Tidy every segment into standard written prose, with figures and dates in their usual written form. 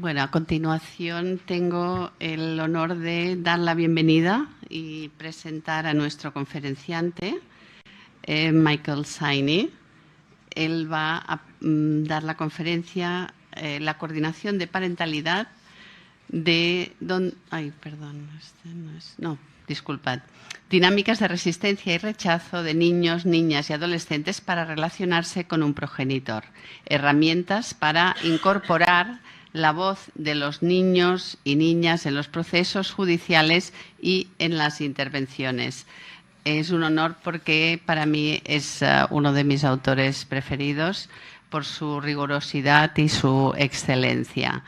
Bueno, a continuación tengo el honor de dar la bienvenida y presentar a nuestro conferenciante, Michael Saini. Él va a dar la conferencia, la coordinación de parentalidad de... disculpad. Dinámicas de resistencia y rechazo de niños, niñas y adolescentes para relacionarse con un progenitor. Herramientas para incorporar la voz de los niños y niñas en los procesos judiciales y en las intervenciones. Es un honor porque para mí es uno de mis autores preferidos por su rigurosidad y su excelencia.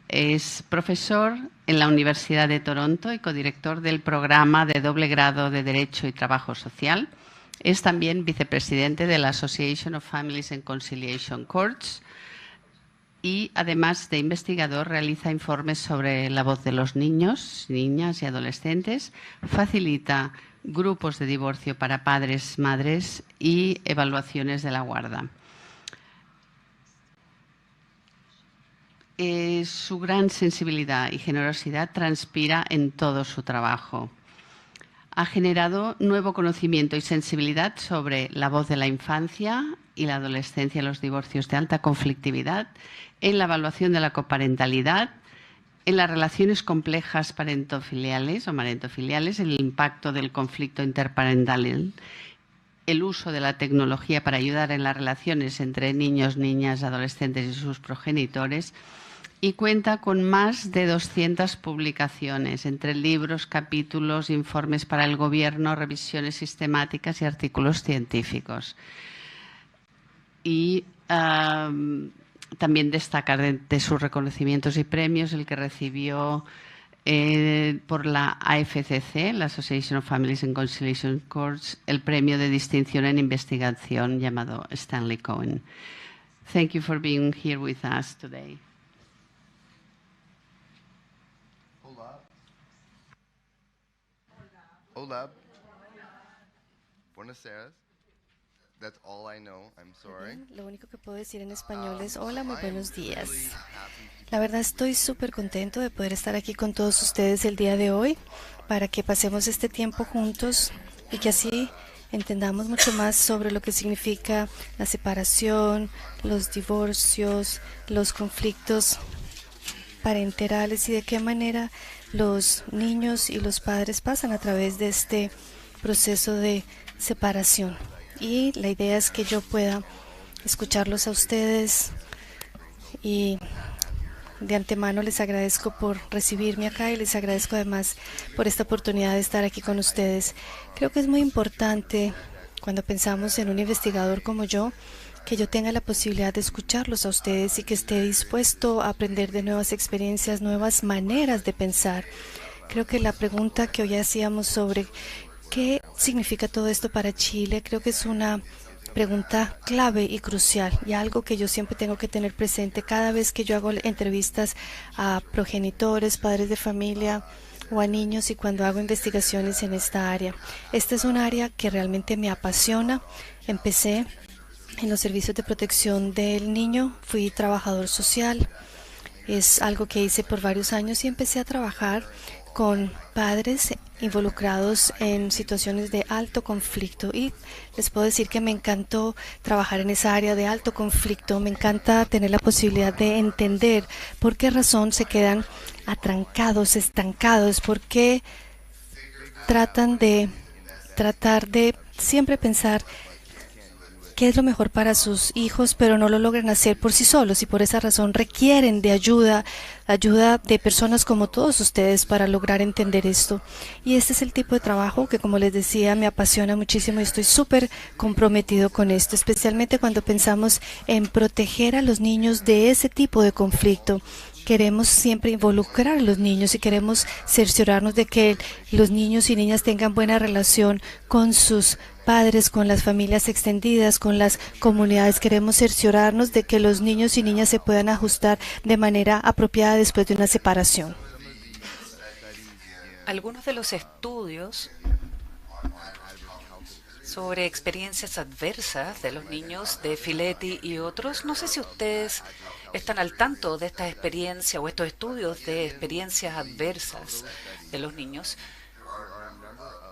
Es profesor en la Universidad de Toronto y codirector del programa de doble grado de Derecho y Trabajo Social. Es también vicepresidente de la Association of Families and Conciliation Courts y, además de investigador, realiza informes sobre la voz de los niños, niñas y adolescentes, facilita grupos de divorcio para padres, madres y evaluaciones de la guarda. Su gran sensibilidad y generosidad transpira en todo su trabajo. Ha generado nuevo conocimiento y sensibilidad sobre la voz de la infancia y la adolescencia en los divorcios de alta conflictividad, en la evaluación de la coparentalidad, en las relaciones complejas parentofiliales o marentofiliales, el impacto del conflicto interparental, el uso de la tecnología para ayudar en las relaciones entre niños, niñas, adolescentes y sus progenitores, y cuenta con más de 200 publicaciones, entre libros, capítulos, informes para el gobierno, revisiones sistemáticas y artículos científicos. Y también destacar de sus reconocimientos y premios el que recibió por la AFCC, la Association of Families and Conciliation Courts, el premio de distinción en investigación llamado Stanley Cohen. Thank you for being here with us today. Hola. Buenas tardes. That's all I know. I'm sorry. Lo único que puedo decir en español es hola, muy buenos días. La verdad estoy súper contento de poder estar aquí con todos ustedes el día de hoy para que pasemos este tiempo juntos y que así entendamos mucho más sobre lo que significa la separación, los divorcios, los conflictos parenterales y de qué manera los niños y los padres pasan a través de este proceso de separación. Y la idea es que yo pueda escucharlos a ustedes y de antemano les agradezco por recibirme acá y les agradezco además por esta oportunidad de estar aquí con ustedes. Creo que es muy importante cuando pensamos en un investigador como yo, que yo tenga la posibilidad de escucharlos a ustedes y que esté dispuesto a aprender de nuevas experiencias, nuevas maneras de pensar. Creo que la pregunta que hoy hacíamos sobre qué significa todo esto para Chile, creo que es una pregunta clave y crucial y algo que yo siempre tengo que tener presente cada vez que yo hago entrevistas a progenitores, padres de familia o a niños y cuando hago investigaciones en esta área. Esta es un área que realmente me apasiona. Empecé en los servicios de protección del niño, fui trabajador social, es algo que hice por varios años y empecé a trabajar con padres involucrados en situaciones de alto conflicto y les puedo decir que me encantó trabajar en esa área de alto conflicto, me encanta tener la posibilidad de entender por qué razón se quedan atrancados, estancados, por qué tratar de siempre pensar qué es lo mejor para sus hijos, pero no lo logran hacer por sí solos y por esa razón requieren de ayuda de personas como todos ustedes para lograr entender esto. Y este es el tipo de trabajo que, como les decía, me apasiona muchísimo y estoy súper comprometido con esto, especialmente cuando pensamos en proteger a los niños de ese tipo de conflicto. Queremos siempre involucrar a los niños y queremos cerciorarnos de que los niños y niñas tengan buena relación con sus padres, con las familias extendidas, con las comunidades. Queremos cerciorarnos de que los niños y niñas se puedan ajustar de manera apropiada después de una separación. Algunos de los estudios sobre experiencias adversas de los niños de Filetti y otros, no sé si ustedes están al tanto de esta experiencia o estos estudios de experiencias adversas de los niños.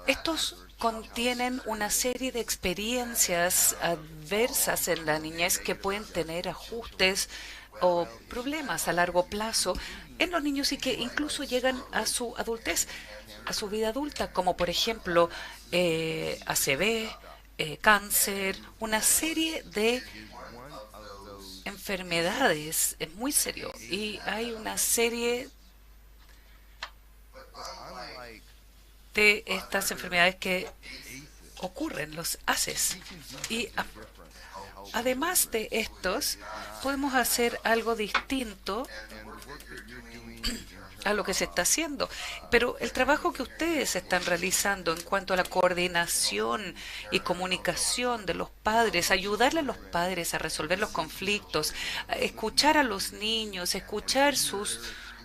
Estos contienen una serie de experiencias adversas en la niñez que pueden tener ajustes o problemas a largo plazo en los niños y que incluso llegan a su adultez, a su vida adulta, como por ejemplo ACV, cáncer, una serie de enfermedades. Es muy serio y hay una serie de estas enfermedades que ocurren, los ACEs. Y además de estos, podemos hacer algo distinto a lo que se está haciendo. Pero el trabajo que ustedes están realizando en cuanto a la coordinación y comunicación de los padres, ayudarle a los padres a resolver los conflictos, a escuchar a los niños, escuchar sus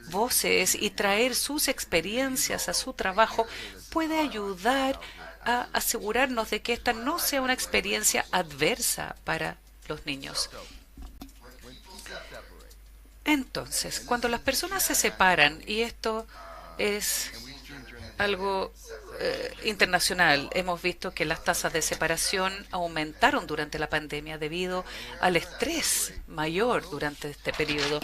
voces y traer sus experiencias a su trabajo, puede ayudar a asegurarnos de que esta no sea una experiencia adversa para los niños. Entonces, cuando las personas se separan, y esto es algo internacional, hemos visto que las tasas de separación aumentaron durante la pandemia debido al estrés mayor durante este periodo.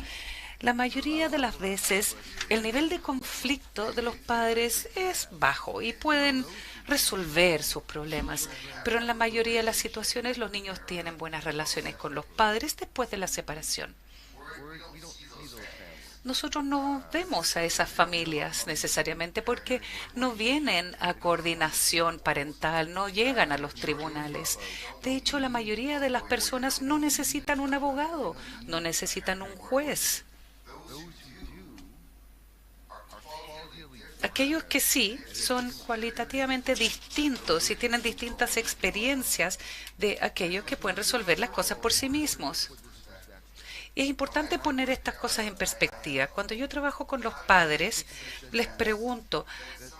La mayoría de las veces el nivel de conflicto de los padres es bajo y pueden resolver sus problemas, pero en la mayoría de las situaciones los niños tienen buenas relaciones con los padres después de la separación. Nosotros no vemos a esas familias necesariamente porque no vienen a coordinación parental, no llegan a los tribunales. De hecho, la mayoría de las personas no necesitan un abogado, no necesitan un juez. Aquellos que sí son cualitativamente distintos y tienen distintas experiencias de aquellos que pueden resolver las cosas por sí mismos. Y es importante poner estas cosas en perspectiva. Cuando yo trabajo con los padres, les pregunto,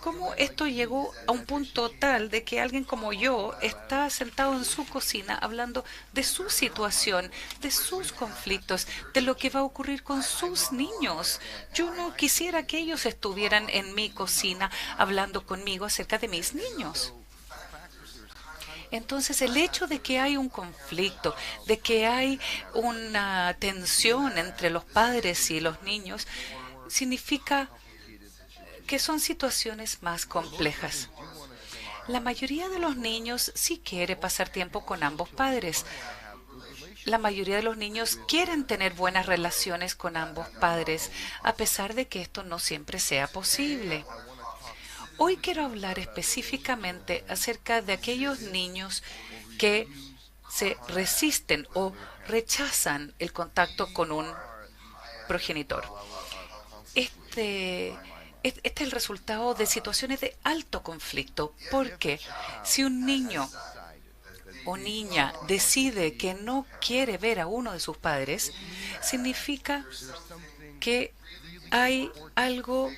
¿cómo esto llegó a un punto tal de que alguien como yo está sentado en su cocina hablando de su situación, de sus conflictos, de lo que va a ocurrir con sus niños? Yo no quisiera que ellos estuvieran en mi cocina hablando conmigo acerca de mis niños. Entonces, el hecho de que hay un conflicto, de que hay una tensión entre los padres y los niños, significa que son situaciones más complejas. La mayoría de los niños sí quiere pasar tiempo con ambos padres. La mayoría de los niños quieren tener buenas relaciones con ambos padres, a pesar de que esto no siempre sea posible. Hoy quiero hablar específicamente acerca de aquellos niños que se resisten o rechazan el contacto con un progenitor. Este es el resultado de situaciones de alto conflicto, porque si un niño o niña decide que no quiere ver a uno de sus padres, significa que hay algo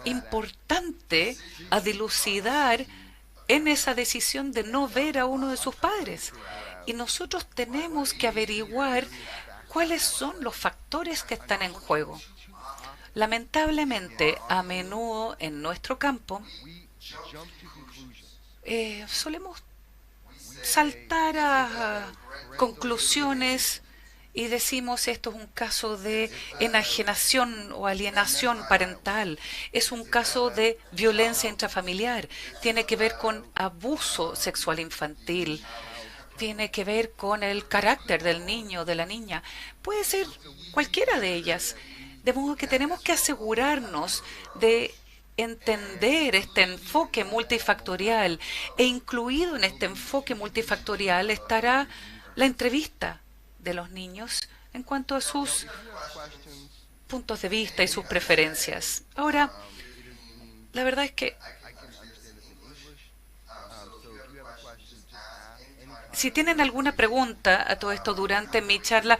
importante a dilucidar en esa decisión de no ver a uno de sus padres. Y nosotros tenemos que averiguar cuáles son los factores que están en juego. Lamentablemente, a menudo en nuestro campo, solemos saltar a conclusiones y decimos esto es un caso de enajenación o alienación parental, es un caso de violencia intrafamiliar, tiene que ver con abuso sexual infantil, tiene que ver con el carácter del niño o de la niña, puede ser cualquiera de ellas. De modo que tenemos que asegurarnos de entender este enfoque multifactorial e incluido en este enfoque multifactorial estará la entrevista de los niños en cuanto a sus puntos de vista y sus preferencias. Ahora, la verdad es que si tienen alguna pregunta a todo esto durante mi charla,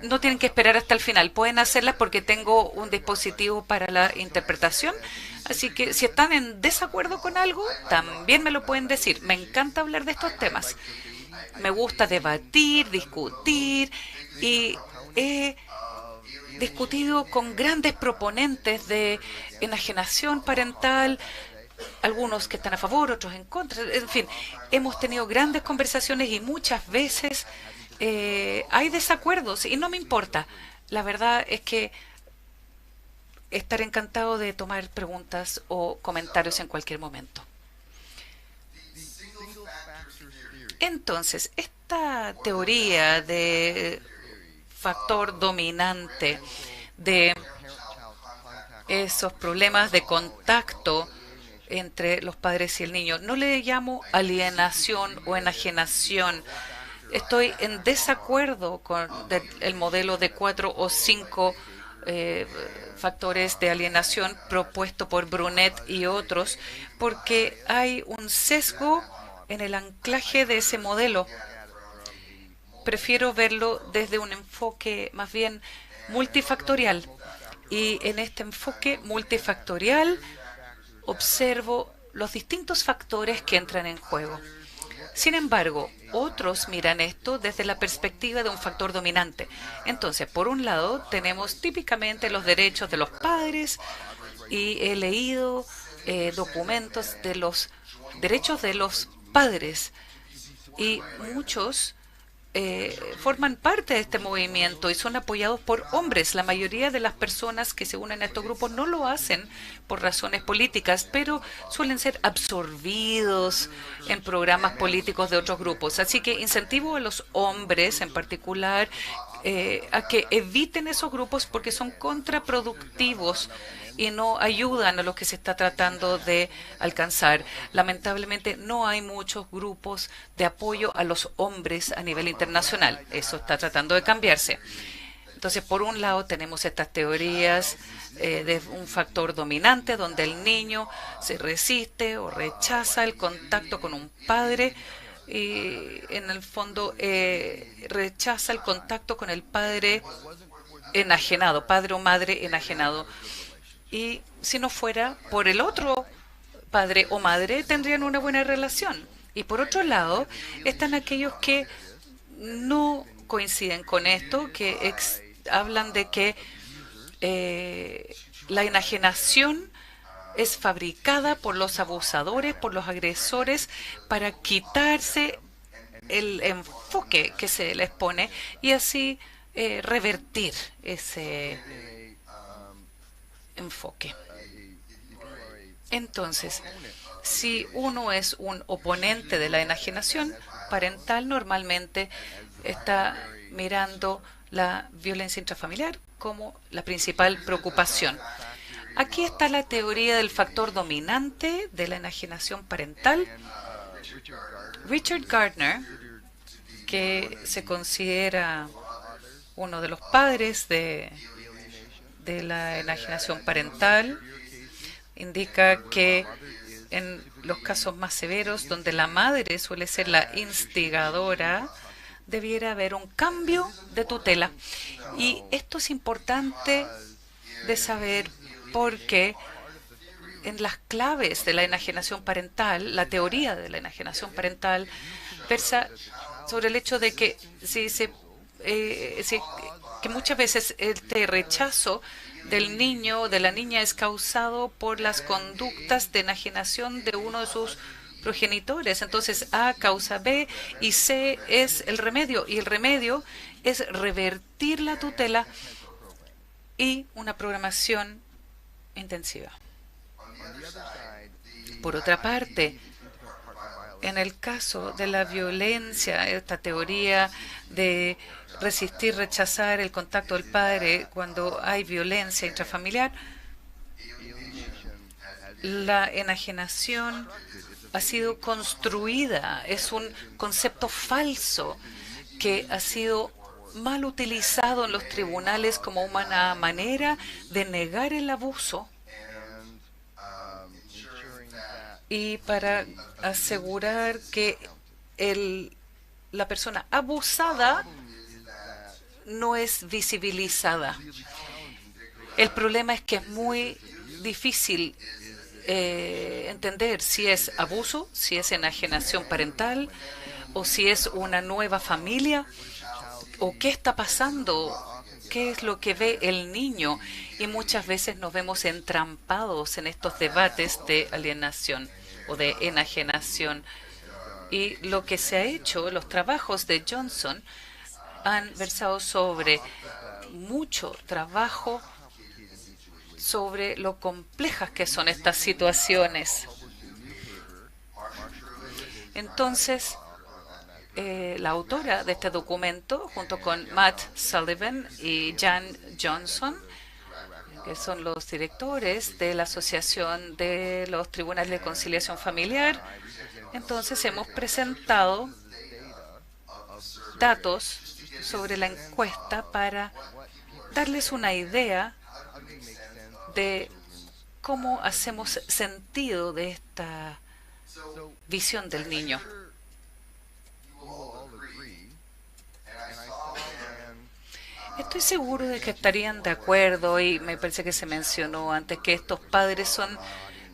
no tienen que esperar hasta el final. Pueden hacerlas porque tengo un dispositivo para la interpretación. Así que si están en desacuerdo con algo, también me lo pueden decir. Me encanta hablar de estos temas. Me gusta debatir, discutir y he discutido con grandes proponentes de enajenación parental, algunos que están a favor, otros en contra. En fin, hemos tenido grandes conversaciones y muchas veces hay desacuerdos y no me importa. La verdad es que estaré encantado de tomar preguntas o comentarios en cualquier momento. Entonces, esta teoría de factor dominante, de esos problemas de contacto entre los padres y el niño, no le llamo alienación o enajenación. Estoy en desacuerdo con el modelo de 4 o 5 factores de alienación propuesto por Brunet y otros, porque hay un sesgo en el anclaje de ese modelo. Prefiero verlo desde un enfoque más bien multifactorial. Y en este enfoque multifactorial observo los distintos factores que entran en juego. Sin embargo, otros miran esto desde la perspectiva de un factor dominante. Entonces, por un lado, tenemos típicamente los derechos de los padres y he leído documentos de los derechos de los padres y muchos forman parte de este movimiento y son apoyados por hombres. La mayoría de las personas que se unen a estos grupos no lo hacen por razones políticas, pero suelen ser absorbidos en programas políticos de otros grupos. Así que incentivo a los hombres en particular a que eviten esos grupos porque son contraproductivos y no ayudan a lo que se está tratando de alcanzar. Lamentablemente no hay muchos grupos de apoyo a los hombres a nivel internacional. Eso está tratando de cambiarse. Entonces, por un lado tenemos estas teorías de un factor dominante donde el niño se resiste o rechaza el contacto con un padre y en el fondo rechaza el contacto con el padre enajenado, padre o madre enajenado. Y si no fuera por el otro padre o madre, tendrían una buena relación. Y por otro lado, están aquellos que no coinciden con esto, que hablan de que la enajenación es fabricada por los abusadores, por los agresores, para quitarse el enfoque que se les pone y así revertir ese enfoque. Entonces, si uno es un oponente de la enajenación parental, normalmente está mirando la violencia intrafamiliar como la principal preocupación. Aquí está la teoría del factor dominante de la enajenación parental. Richard Gardner, que se considera uno de los padres de la enajenación parental, indica que en los casos más severos, donde la madre suele ser la instigadora, debiera haber un cambio de tutela. Y esto es importante de saber porque en las claves de la enajenación parental, la teoría de la enajenación parental versa sobre el hecho de que que muchas veces este rechazo del niño o de la niña es causado por las conductas de enajenación de uno de sus progenitores. Entonces A causa B y C es el remedio. Y el remedio es revertir la tutela y una programación intensiva. Por otra parte, en el caso de la violencia, esta teoría de resistir, rechazar el contacto del padre cuando hay violencia intrafamiliar, la enajenación ha sido construida, es un concepto falso que ha sido mal utilizado en los tribunales como una manera de negar el abuso y para asegurar que la persona abusada no es visibilizada. El problema es que es muy difícil entender si es abuso, si es enajenación parental o si es una nueva familia o qué está pasando qué es lo que ve el niño, y muchas veces nos vemos entrampados en estos debates de alienación o de enajenación. Y lo que se ha hecho, los trabajos de Johnson han versado sobre mucho trabajo sobre lo complejas que son estas situaciones. Entonces, la autora de este documento, junto con Matt Sullivan y Jan Johnson, que son los directores de la Asociación de los Tribunales de Conciliación Familiar, entonces hemos presentado datos sobre la encuesta para darles una idea de cómo hacemos sentido de esta visión del niño. Estoy seguro de que estarían de acuerdo, y me parece que se mencionó antes que estos padres son,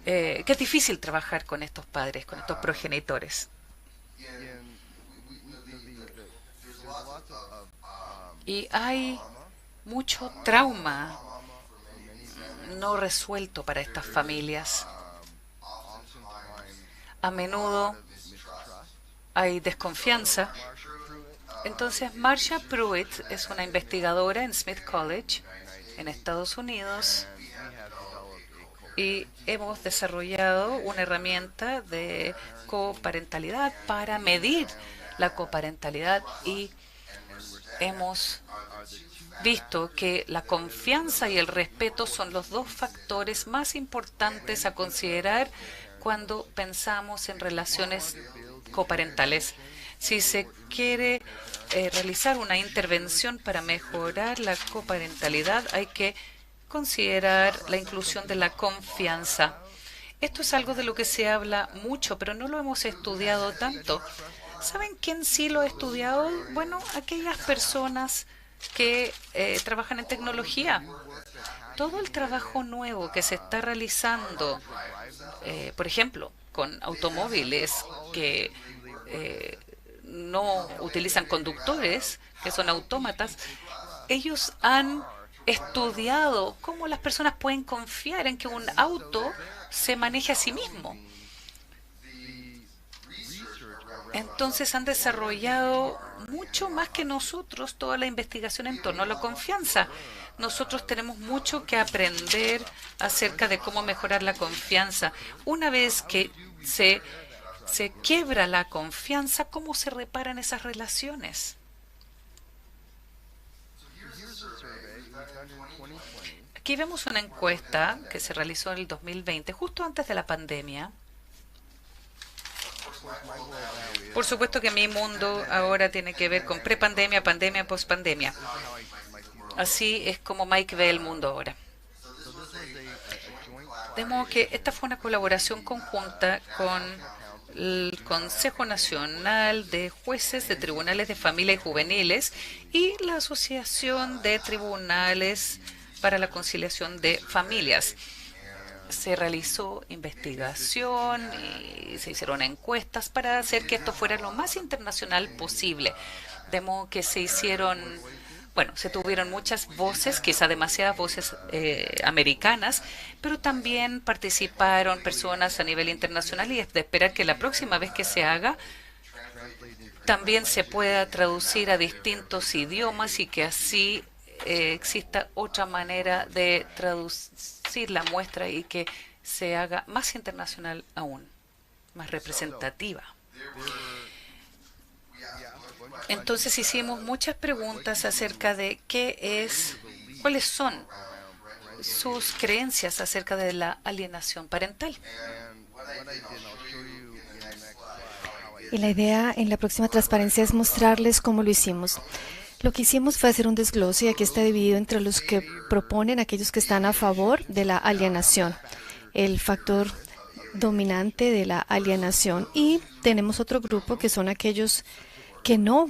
que es difícil trabajar con estos padres, con estos progenitores. Y hay mucho trauma no resuelto para estas familias. A menudo hay desconfianza. Entonces, Marcia Pruitt es una investigadora en Smith College, en Estados Unidos, y hemos desarrollado una herramienta de coparentalidad para medir la coparentalidad, y hemos visto que la confianza y el respeto son los dos factores más importantes a considerar cuando pensamos en relaciones coparentales. Si se quiere realizar una intervención para mejorar la coparentalidad, hay que considerar la inclusión de la confianza. Esto es algo de lo que se habla mucho, pero no lo hemos estudiado tanto. ¿Saben quién sí lo ha estudiado? Bueno, aquellas personas que trabajan en tecnología. Todo el trabajo nuevo que se está realizando, por ejemplo, con automóviles que no utilizan conductores, que son autómatas, ellos han estudiado cómo las personas pueden confiar en que un auto se maneje a sí mismo. Entonces han desarrollado mucho más que nosotros toda la investigación en torno a la confianza. Nosotros tenemos mucho que aprender acerca de cómo mejorar la confianza. Una vez que se quiebra la confianza, ¿cómo se reparan esas relaciones? Aquí vemos una encuesta que se realizó en el 2020, justo antes de la pandemia. Por supuesto que mi mundo ahora tiene que ver con prepandemia, pandemia, pospandemia. Así es como Mike ve el mundo ahora. De modo que esta fue una colaboración conjunta con el Consejo Nacional de Jueces de Tribunales de Familia y Juveniles y la Asociación de Tribunales para la Conciliación de Familias. Se realizó investigación y se hicieron encuestas para hacer que esto fuera lo más internacional posible. De modo que se tuvieron muchas voces, quizá demasiadas voces americanas, pero también participaron personas a nivel internacional, y es de esperar que la próxima vez que se haga también se pueda traducir a distintos idiomas y que así exista otra manera de traducir la muestra y que se haga más internacional aún, más representativa. Entonces hicimos muchas preguntas acerca de cuáles son sus creencias acerca de la alienación parental. Y la idea en la próxima transparencia es mostrarles cómo lo hicimos. Lo que hicimos fue hacer un desglose, y aquí está dividido entre los que proponen, aquellos que están a favor de la alienación, el factor dominante de la alienación, y tenemos otro grupo que son aquellos que no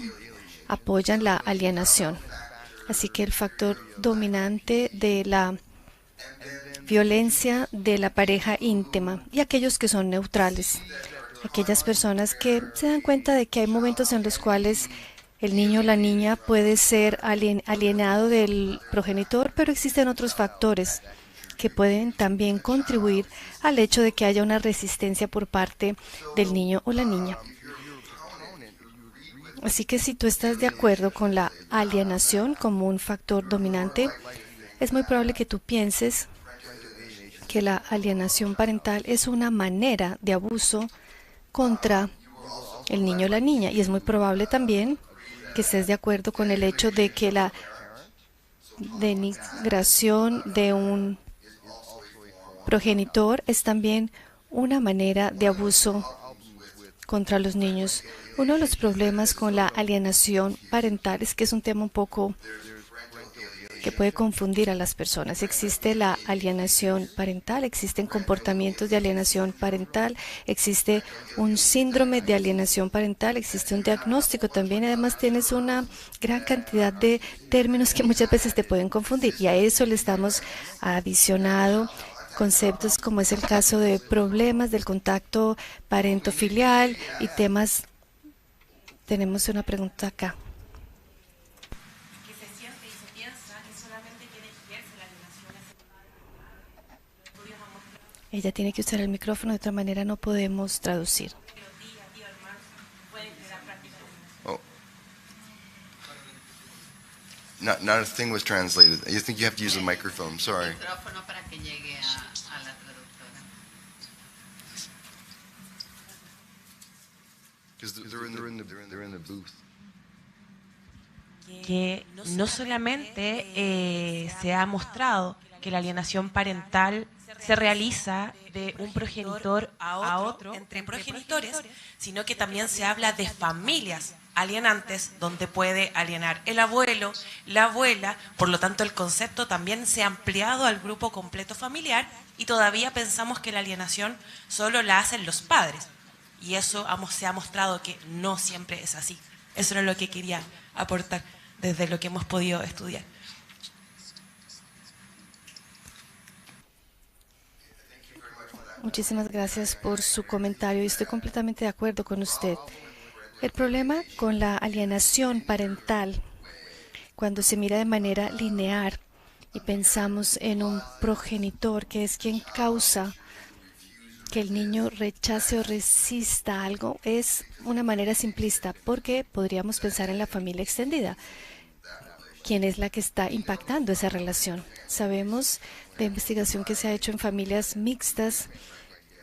apoyan la alienación. Así que el factor dominante de la violencia de la pareja íntima, y aquellos que son neutrales, aquellas personas que se dan cuenta de que hay momentos en los cuales El niño o la niña puede ser alienado del progenitor, pero existen otros factores que pueden también contribuir al hecho de que haya una resistencia por parte del niño o la niña. Así que si tú estás de acuerdo con la alienación como un factor dominante, es muy probable que tú pienses que la alienación parental es una manera de abuso contra el niño o la niña. Y es muy probable también que estés de acuerdo con el hecho de que la denigración de un progenitor es también una manera de abuso contra los niños. Uno de los problemas con la alienación parental es que es un tema un poco que puede confundir a las personas. Existe la alienación parental, existen comportamientos de alienación parental, existe un síndrome de alienación parental, existe un diagnóstico también. Además, tienes una gran cantidad de términos que muchas veces te pueden confundir, y a eso le estamos adicionado conceptos como es el caso de problemas del contacto parentofilial y temas. Tenemos una pregunta acá. Ella tiene que usar el micrófono, de otra manera no podemos traducir. Oh. Not a thing was translated. You think you have to use a microphone. Sorry. Micrófono para que llegue a la traductora. Because they're in the booth. Que no solamente se ha mostrado que la alienación parental se realiza de un progenitor a otro entre progenitores, sino que también se habla de familias alienantes donde puede alienar el abuelo, la abuela. Por lo tanto, el concepto también se ha ampliado al grupo completo familiar, y todavía pensamos que la alienación solo la hacen los padres, y eso se ha mostrado que no siempre es así. Eso era lo que quería aportar desde lo que hemos podido estudiar. Muchísimas gracias por su comentario y estoy completamente de acuerdo con usted. El problema con la alienación parental, cuando se mira de manera lineal y pensamos en un progenitor que es quien causa que el niño rechace o resista algo, es una manera simplista, porque podríamos pensar en la familia extendida. ¿Quién es la que está impactando esa relación? Sabemos de investigación que se ha hecho en familias mixtas.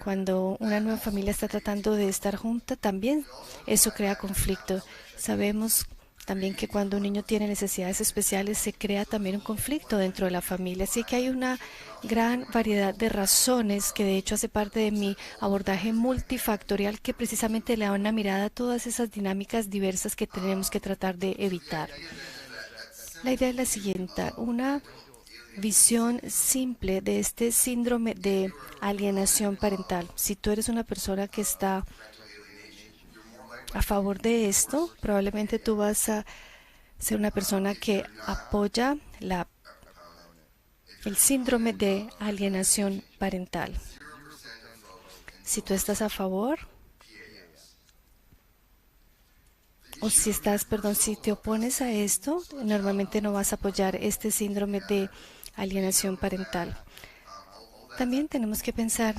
Cuando una nueva familia está tratando de estar junta, también eso crea conflicto. Sabemos también que cuando un niño tiene necesidades especiales, se crea también un conflicto dentro de la familia. Así que hay una gran variedad de razones que de hecho hace parte de mi abordaje multifactorial, que precisamente le da una mirada a todas esas dinámicas diversas que tenemos que tratar de evitar. La idea es la siguiente: una visión simple de este síndrome de alienación parental. Si tú eres una persona que está a favor de esto, probablemente tú vas a ser una persona que apoya el síndrome de alienación parental. Si tú estás a favor, o si si te opones a esto, normalmente no vas a apoyar este síndrome de alienación parental. También tenemos que pensar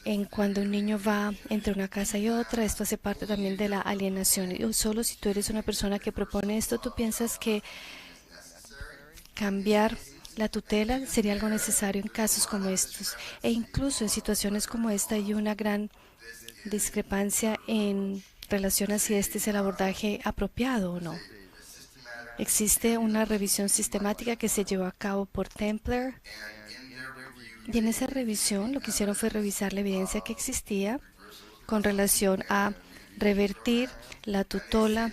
en cuando un niño va entre una casa y otra. Esto hace parte también de la alienación. Y solo si tú eres una persona que propone esto, tú piensas que cambiar la tutela sería algo necesario en casos como estos. E incluso en situaciones como esta hay una gran discrepancia en relación a si este es el abordaje apropiado o no. Existe una revisión sistemática que se llevó a cabo por Templer, y en esa revisión lo que hicieron fue revisar la evidencia que existía con relación a revertir la tutela,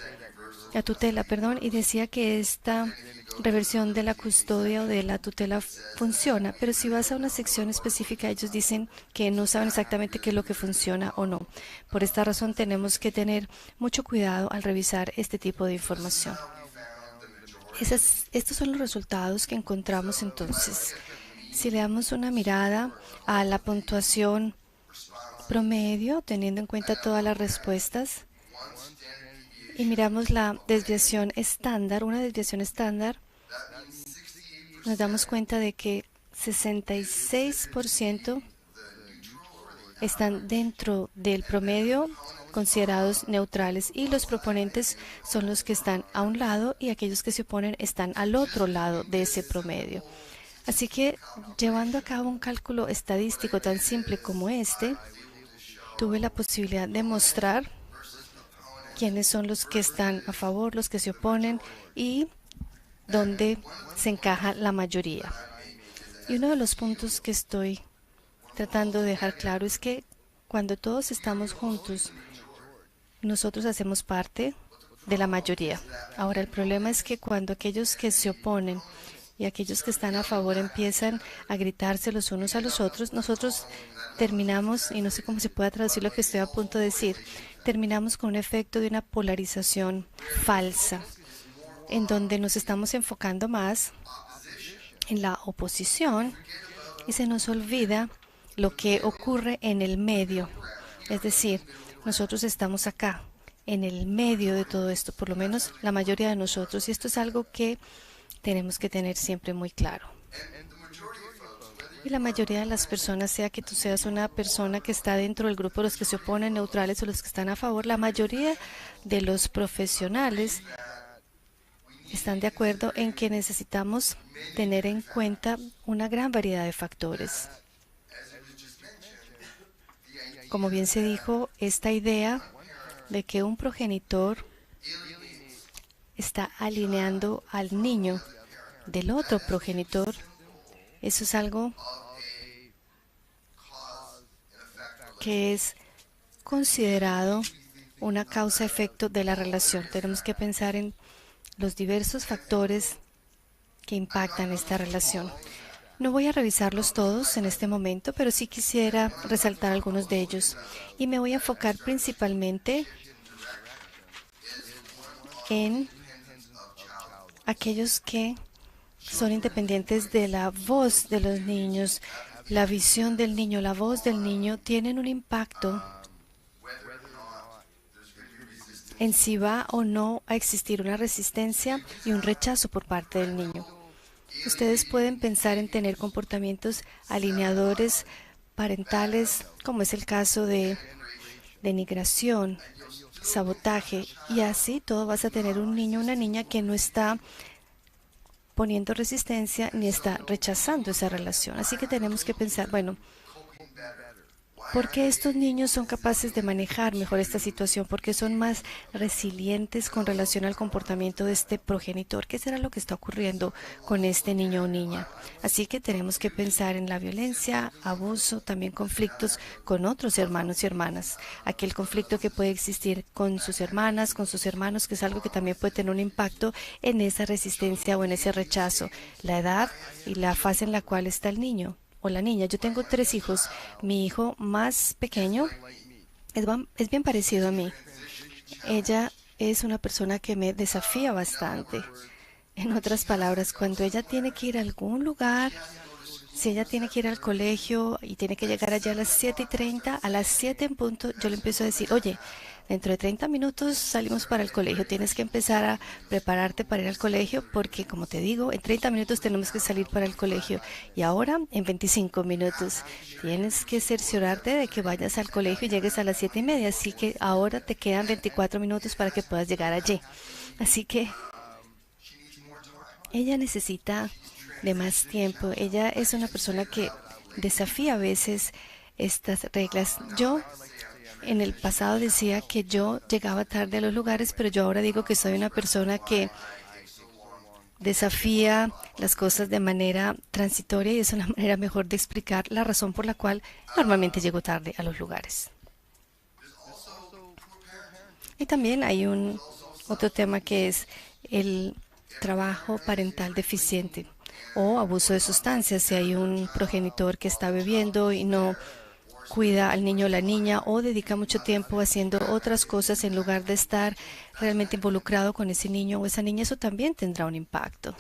y decía que esta reversión de la custodia o de la tutela funciona, pero si vas a una sección específica, ellos dicen que no saben exactamente qué es lo que funciona o no. Por esta razón tenemos que tener mucho cuidado al revisar este tipo de información. Estos son los resultados que encontramos entonces. Si le damos una mirada a la puntuación promedio, teniendo en cuenta todas las respuestas, y miramos la desviación estándar, una desviación estándar, nos damos cuenta de que 66% están dentro del promedio considerados neutrales y los proponentes son los que están a un lado y aquellos que se oponen están al otro lado de ese promedio. Así que, llevando a cabo un cálculo estadístico tan simple como este, tuve la posibilidad de mostrar quiénes son los que están a favor, los que se oponen y dónde se encaja la mayoría. Y uno de los puntos que estoy tratando de dejar claro es que cuando todos estamos juntos, nosotros hacemos parte de la mayoría. Ahora, el problema es que cuando aquellos que se oponen y aquellos que están a favor empiezan a gritarse los unos a los otros, nosotros terminamos, y no sé cómo se puede traducir lo que estoy a punto de decir, terminamos con un efecto de una polarización falsa, en donde nos estamos enfocando más en la oposición y se nos olvida lo que ocurre en el medio. Es decir, nosotros estamos acá, en el medio de todo esto, por lo menos la mayoría de nosotros, y esto es algo que tenemos que tener siempre muy claro. Y la mayoría de las personas, sea que tú seas una persona que está dentro del grupo de los que se oponen, neutrales o los que están a favor, la mayoría de los profesionales están de acuerdo en que necesitamos tener en cuenta una gran variedad de factores. Como bien se dijo, esta idea de que un progenitor está alineando al niño del otro progenitor, eso es algo que es considerado una causa-efecto de la relación. Tenemos que pensar en los diversos factores que impactan esta relación. No voy a revisarlos todos en este momento, pero sí quisiera resaltar algunos de ellos. Y me voy a enfocar principalmente en aquellos que son independientes de la voz de los niños, la visión del niño, la voz del niño, tienen un impacto en si va o no a existir una resistencia y un rechazo por parte del niño. Ustedes pueden pensar en tener comportamientos alineadores parentales, como es el caso de denigración, sabotaje, y así todo vas a tener un niño o una niña que no está poniendo resistencia ni está rechazando esa relación. Así que tenemos que pensar, bueno, ¿por qué estos niños son capaces de manejar mejor esta situación? ¿Por qué son más resilientes con relación al comportamiento de este progenitor? ¿Qué será lo que está ocurriendo con este niño o niña? Así que tenemos que pensar en la violencia, abuso, también conflictos con otros hermanos y hermanas. Aquel conflicto que puede existir con sus hermanas, con sus hermanos, que es algo que también puede tener un impacto en esa resistencia o en ese rechazo. La edad y la fase en la cual está el niño o la niña. Yo tengo 3 hijos. Mi hijo más pequeño es bien parecido a mí. Ella es una persona que me desafía bastante. En otras palabras, cuando ella tiene que ir a algún lugar, si ella tiene que ir al colegio y tiene que llegar allá a las 7:30, a las 7 en punto, yo le empiezo a decir, oye, dentro de 30 minutos salimos para el colegio. Tienes que empezar a prepararte para ir al colegio porque, como te digo, en 30 minutos tenemos que salir para el colegio. Y ahora, en 25 minutos, tienes que cerciorarte de que vayas al colegio y llegues a las 7:30. Así que ahora te quedan 24 minutos para que puedas llegar allí. Así que ella necesita de más tiempo. Ella es una persona que desafía a veces estas reglas. Yo en el pasado decía que yo llegaba tarde a los lugares, pero yo ahora digo que soy una persona que desafía las cosas de manera transitoria y es una manera mejor de explicar la razón por la cual normalmente llego tarde a los lugares. Y también hay otro tema que es el trabajo parental deficiente o abuso de sustancias. Si hay un progenitor que está bebiendo y no cuida al niño o la niña o dedica mucho tiempo haciendo otras cosas en lugar de estar realmente involucrado con ese niño o esa niña, eso también tendrá un impacto.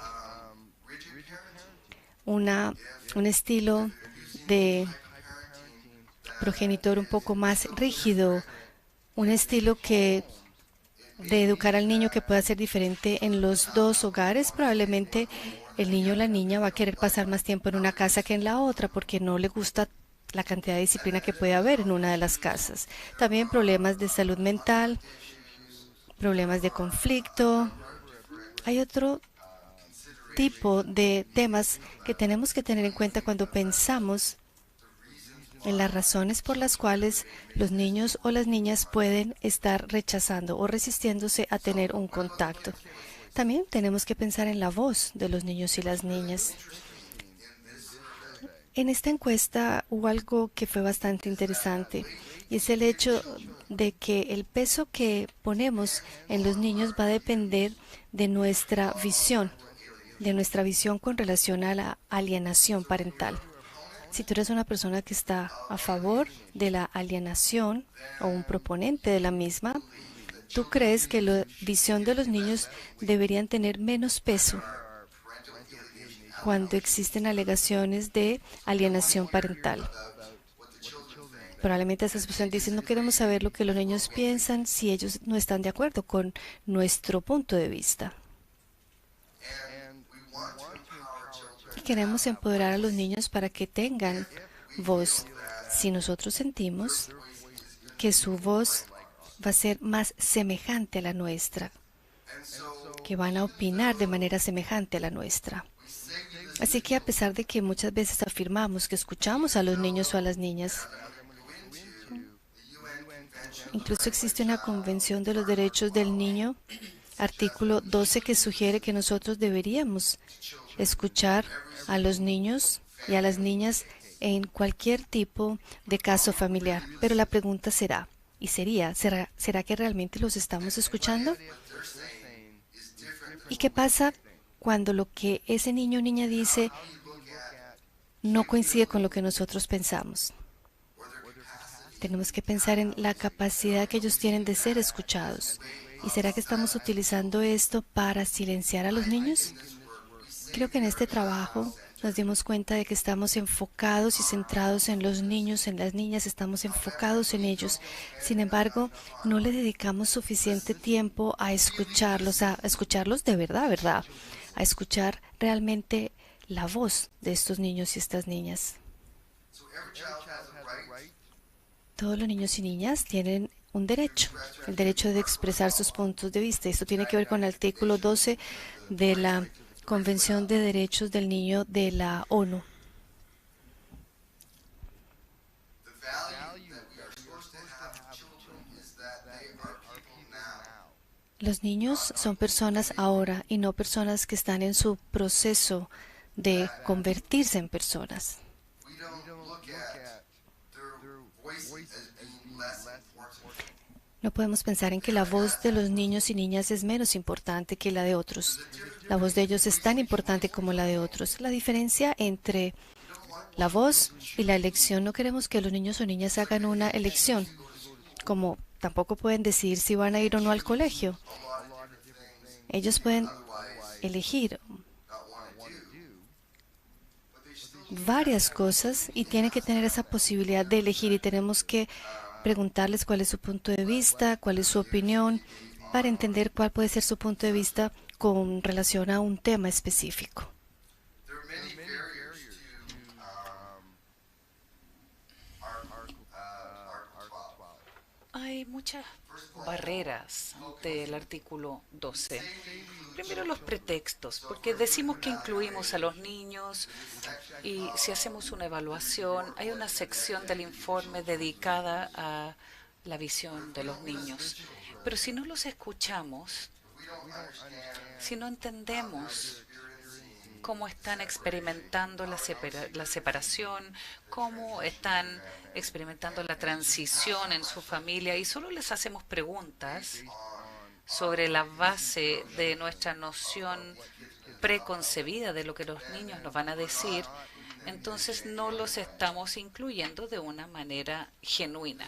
Un estilo de progenitor un poco más rígido, un estilo que de educar al niño que pueda ser diferente en los dos hogares, probablemente el niño o la niña va a querer pasar más tiempo en una casa que en la otra porque no le gusta la cantidad de disciplina que puede haber en una de las casas. También problemas de salud mental, problemas de conflicto. Hay otro tipo de temas que tenemos que tener en cuenta cuando pensamos en las razones por las cuales los niños o las niñas pueden estar rechazando o resistiéndose a tener un contacto. También tenemos que pensar en la voz de los niños y las niñas. En esta encuesta hubo algo que fue bastante interesante y es el hecho de que el peso que ponemos en los niños va a depender de nuestra visión con relación a la alienación parental. Si tú eres una persona que está a favor de la alienación o un proponente de la misma, tú crees que la visión de los niños deberían tener menos peso cuando existen alegaciones de alienación parental. Probablemente esas personas dicen, no queremos saber lo que los niños piensan si ellos no están de acuerdo con nuestro punto de vista. Y queremos empoderar a los niños para que tengan voz. Si nosotros sentimos que su voz va a ser más semejante a la nuestra, que van a opinar de manera semejante a la nuestra. Así que a pesar de que muchas veces afirmamos que escuchamos a los niños o a las niñas, incluso existe una Convención de los Derechos del Niño, artículo 12, que sugiere que nosotros deberíamos escuchar a los niños y a las niñas en cualquier tipo de caso familiar. Pero la pregunta será, ¿será que realmente los estamos escuchando? ¿Y qué pasa cuando lo que ese niño o niña dice no coincide con lo que nosotros pensamos? Tenemos que pensar en la capacidad que ellos tienen de ser escuchados. ¿Y será que estamos utilizando esto para silenciar a los niños? Creo que en este trabajo nos dimos cuenta de que estamos enfocados y centrados en los niños, en las niñas, estamos enfocados en ellos. Sin embargo, no le dedicamos suficiente tiempo a escucharlos de verdad, a escuchar realmente la voz de estos niños y estas niñas. Todos los niños y niñas tienen un derecho, el derecho de expresar sus puntos de vista. Esto tiene que ver con el artículo 12 de la Convención de Derechos del Niño de la ONU. Los niños son personas ahora y no personas que están en su proceso de convertirse en personas. No podemos pensar en que la voz de los niños y niñas es menos importante que la de otros. La voz de ellos es tan importante como la de otros. La diferencia entre la voz y la elección, no queremos que los niños o niñas hagan una elección, como tampoco pueden decidir si van a ir o no al colegio. Ellos pueden elegir varias cosas y tienen que tener esa posibilidad de elegir, y tenemos que preguntarles cuál es su punto de vista, cuál es su opinión, para entender cuál puede ser su punto de vista con relación a un tema específico. Hay muchas barreras del artículo 12. Primero, los pretextos, porque decimos que incluimos a los niños y si hacemos una evaluación, hay una sección del informe dedicada a la visión de los niños. Pero si no los escuchamos, si no entendemos cómo están experimentando la separación, cómo están experimentando la transición en su familia, y solo les hacemos preguntas sobre la base de nuestra noción preconcebida de lo que los niños nos van a decir, entonces no los estamos incluyendo de una manera genuina.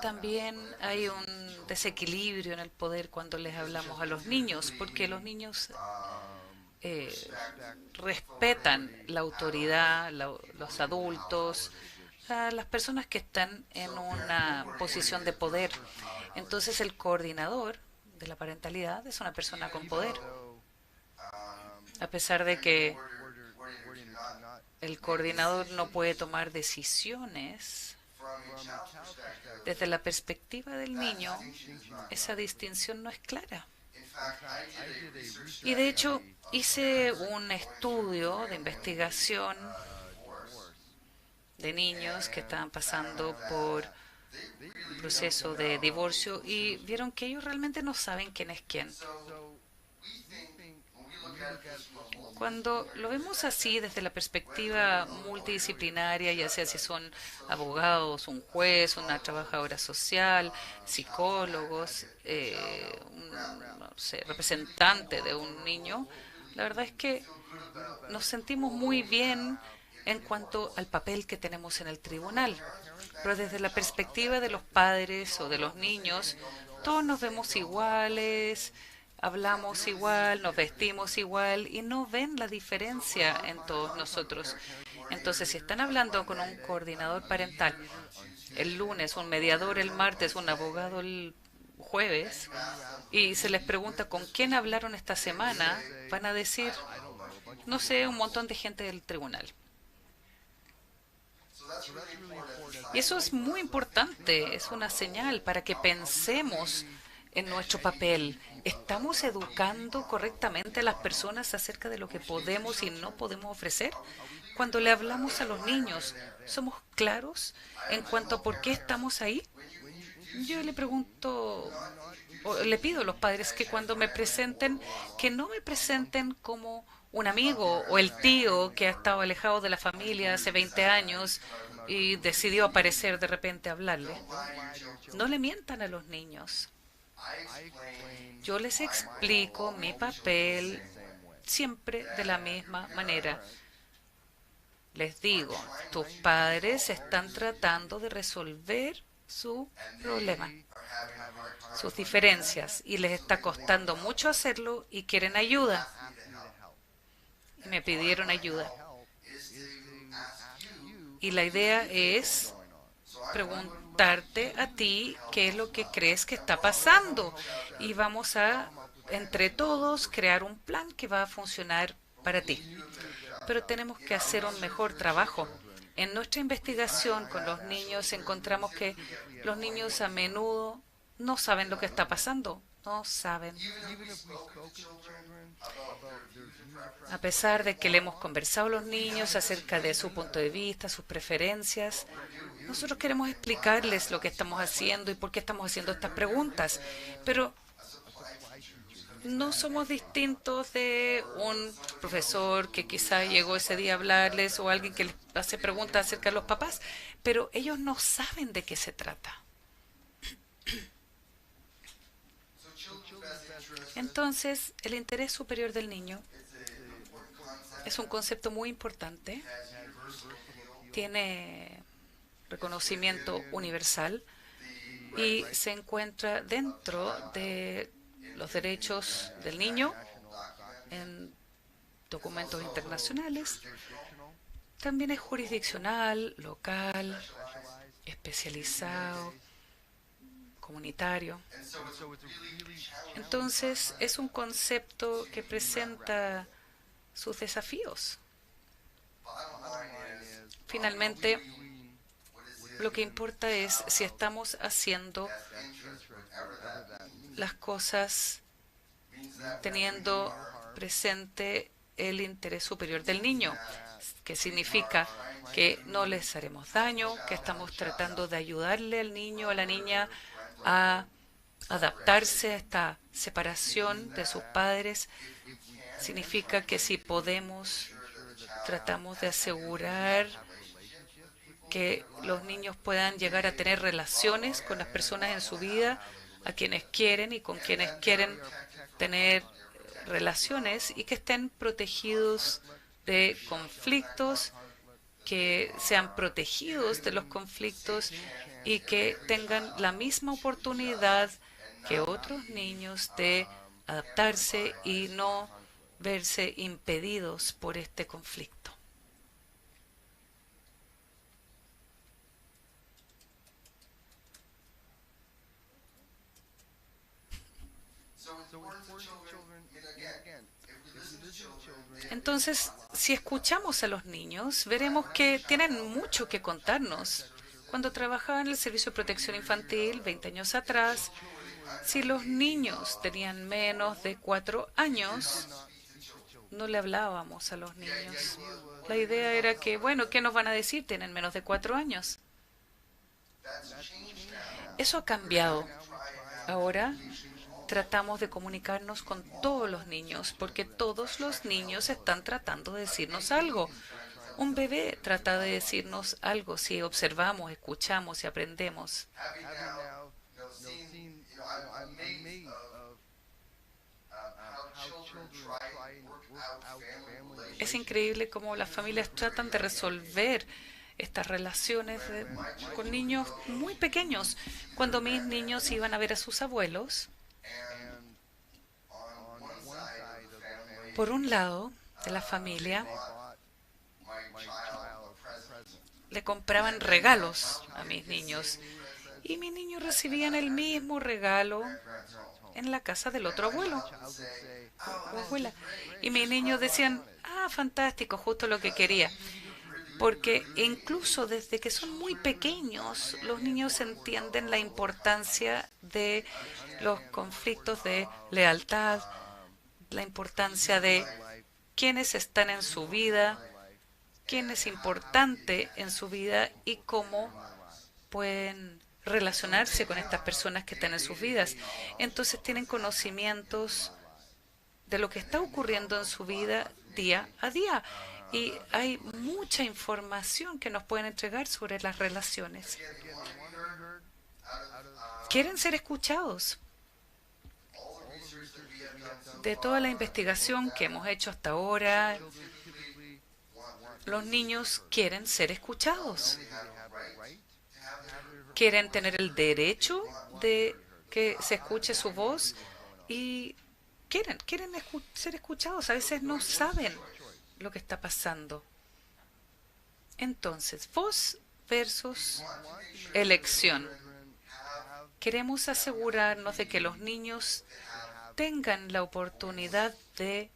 También hay un desequilibrio en el poder cuando les hablamos a los niños, porque los niños respetan la autoridad, los adultos, a las personas que están en una posición de poder. Entonces el coordinador de la parentalidad es una persona con poder, a pesar de que el coordinador no puede tomar decisiones. Desde la perspectiva del niño, esa distinción no es clara. Y de hecho, hice un estudio de investigación de niños que estaban pasando por un proceso de divorcio y vieron que ellos realmente no saben quién es quién. Cuando lo vemos así desde la perspectiva multidisciplinaria, ya sea si son abogados, un juez, una trabajadora social, psicólogos, no sé, representante de un niño, la verdad es que nos sentimos muy bien en cuanto al papel que tenemos en el tribunal. Pero desde la perspectiva de los padres o de los niños, todos nos vemos iguales, hablamos igual, nos vestimos igual y no ven la diferencia en todos nosotros. Entonces, si están hablando con un coordinador parental el lunes, un mediador el martes, un abogado el jueves, y se les pregunta con quién hablaron esta semana, van a decir, no sé, un montón de gente del tribunal. Y eso es muy importante, es una señal para que pensemos en nuestro papel. ¿Estamos educando correctamente a las personas acerca de lo que podemos y no podemos ofrecer? Cuando le hablamos a los niños, ¿somos claros en cuanto a por qué estamos ahí? Yo le pregunto, o le pido a los padres que cuando me presenten, que no me presenten como un amigo o el tío que ha estado alejado de la familia hace 20 años y decidió aparecer de repente a hablarle. No le mientan a los niños. Yo les explico mi papel siempre de la misma manera. Les digo, tus padres están tratando de resolver su problema, sus diferencias, y les está costando mucho hacerlo y quieren ayuda. Y me pidieron ayuda. Y la idea es preguntarte a ti qué es lo que crees que está pasando. Y vamos a, entre todos, crear un plan que va a funcionar para ti. Pero tenemos que hacer un mejor trabajo. En nuestra investigación con los niños encontramos que los niños a menudo no saben lo que está pasando. No saben. A pesar de que le hemos conversado a los niños acerca de su punto de vista, sus preferencias, nosotros queremos explicarles lo que estamos haciendo y por qué estamos haciendo estas preguntas. Pero no somos distintos de un profesor que quizá llegó ese día a hablarles o alguien que les hace preguntas acerca de los papás, pero ellos no saben de qué se trata. Entonces, el interés superior del niño es un concepto muy importante, tiene reconocimiento universal y se encuentra dentro de los derechos del niño en documentos internacionales. También es jurisdiccional, local, especializado, comunitario. Entonces, es un concepto que presenta sus desafíos. Finalmente, lo que importa es si estamos haciendo las cosas teniendo presente el interés superior del niño, que significa que no les haremos daño, que estamos tratando de ayudarle al niño o a la niña a adaptarse a esta separación de sus padres. Significa que si podemos, tratamos de asegurar que los niños puedan llegar a tener relaciones con las personas en su vida, a quienes quieren y con quienes quieren tener relaciones, y que estén protegidos de conflictos, que sean protegidos de los conflictos y que tengan la misma oportunidad que otros niños de adaptarse y no verse impedidos por este conflicto. Entonces, si escuchamos a los niños, veremos que tienen mucho que contarnos. Cuando trabajaba en el Servicio de Protección Infantil, 20 años atrás, si los niños tenían menos de 4 años, no le hablábamos a los niños. La idea era que, bueno, ¿qué nos van a decir? Tienen menos de 4 años. Eso ha cambiado. Ahora tratamos de comunicarnos con todos los niños, porque todos los niños están tratando de decirnos algo. Un bebé trata de decirnos algo si observamos, escuchamos y aprendemos. Es increíble cómo las familias tratan de resolver estas relaciones con niños muy pequeños. Cuando mis niños iban a ver a sus abuelos, por un lado de la familia, le compraban regalos a mis niños y mis niños recibían el mismo regalo en la casa del otro abuelo o abuela. Y mis niños decían, ah, fantástico, justo lo que quería. Porque incluso desde que son muy pequeños, los niños entienden la importancia de los conflictos de lealtad, la importancia de quiénes están en su vida, quién es importante en su vida y cómo pueden relacionarse con estas personas que están en sus vidas. Entonces tienen conocimientos de lo que está ocurriendo en su vida día a día. Y hay mucha información que nos pueden entregar sobre las relaciones. Quieren ser escuchados. De toda la investigación que hemos hecho hasta ahora, los niños quieren ser escuchados. Quieren tener el derecho de que se escuche su voz y quieren ser escuchados. A veces no saben lo que está pasando. Entonces, voz versus elección. Queremos asegurarnos de que los niños tengan la oportunidad de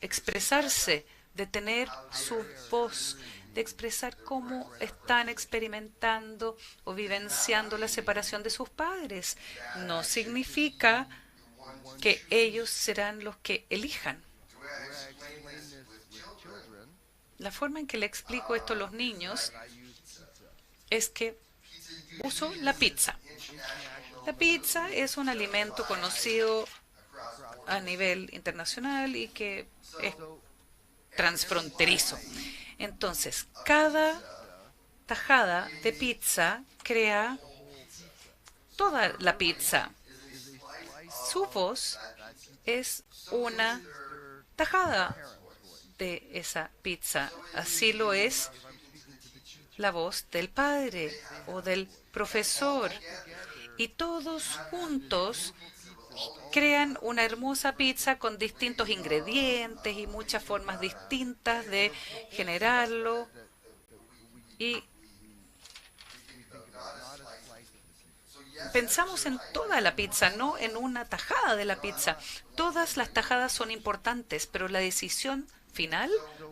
expresarse, de tener su voz, de expresar cómo están experimentando o vivenciando la separación de sus padres. No significa que ellos serán los que elijan. La forma en que le explico esto a los niños es que uso la pizza. La pizza es un alimento conocido a nivel internacional y que es transfronterizo. Entonces, cada tajada de pizza crea toda la pizza. Su voz es una tajada de esa pizza. Así lo es la voz del padre o del profesor. Y todos juntos crean una hermosa pizza con distintos ingredientes y muchas formas distintas de generarlo. Y pensamos en toda la pizza, no en una tajada de la pizza. Todas las tajadas son importantes, pero la decisión final,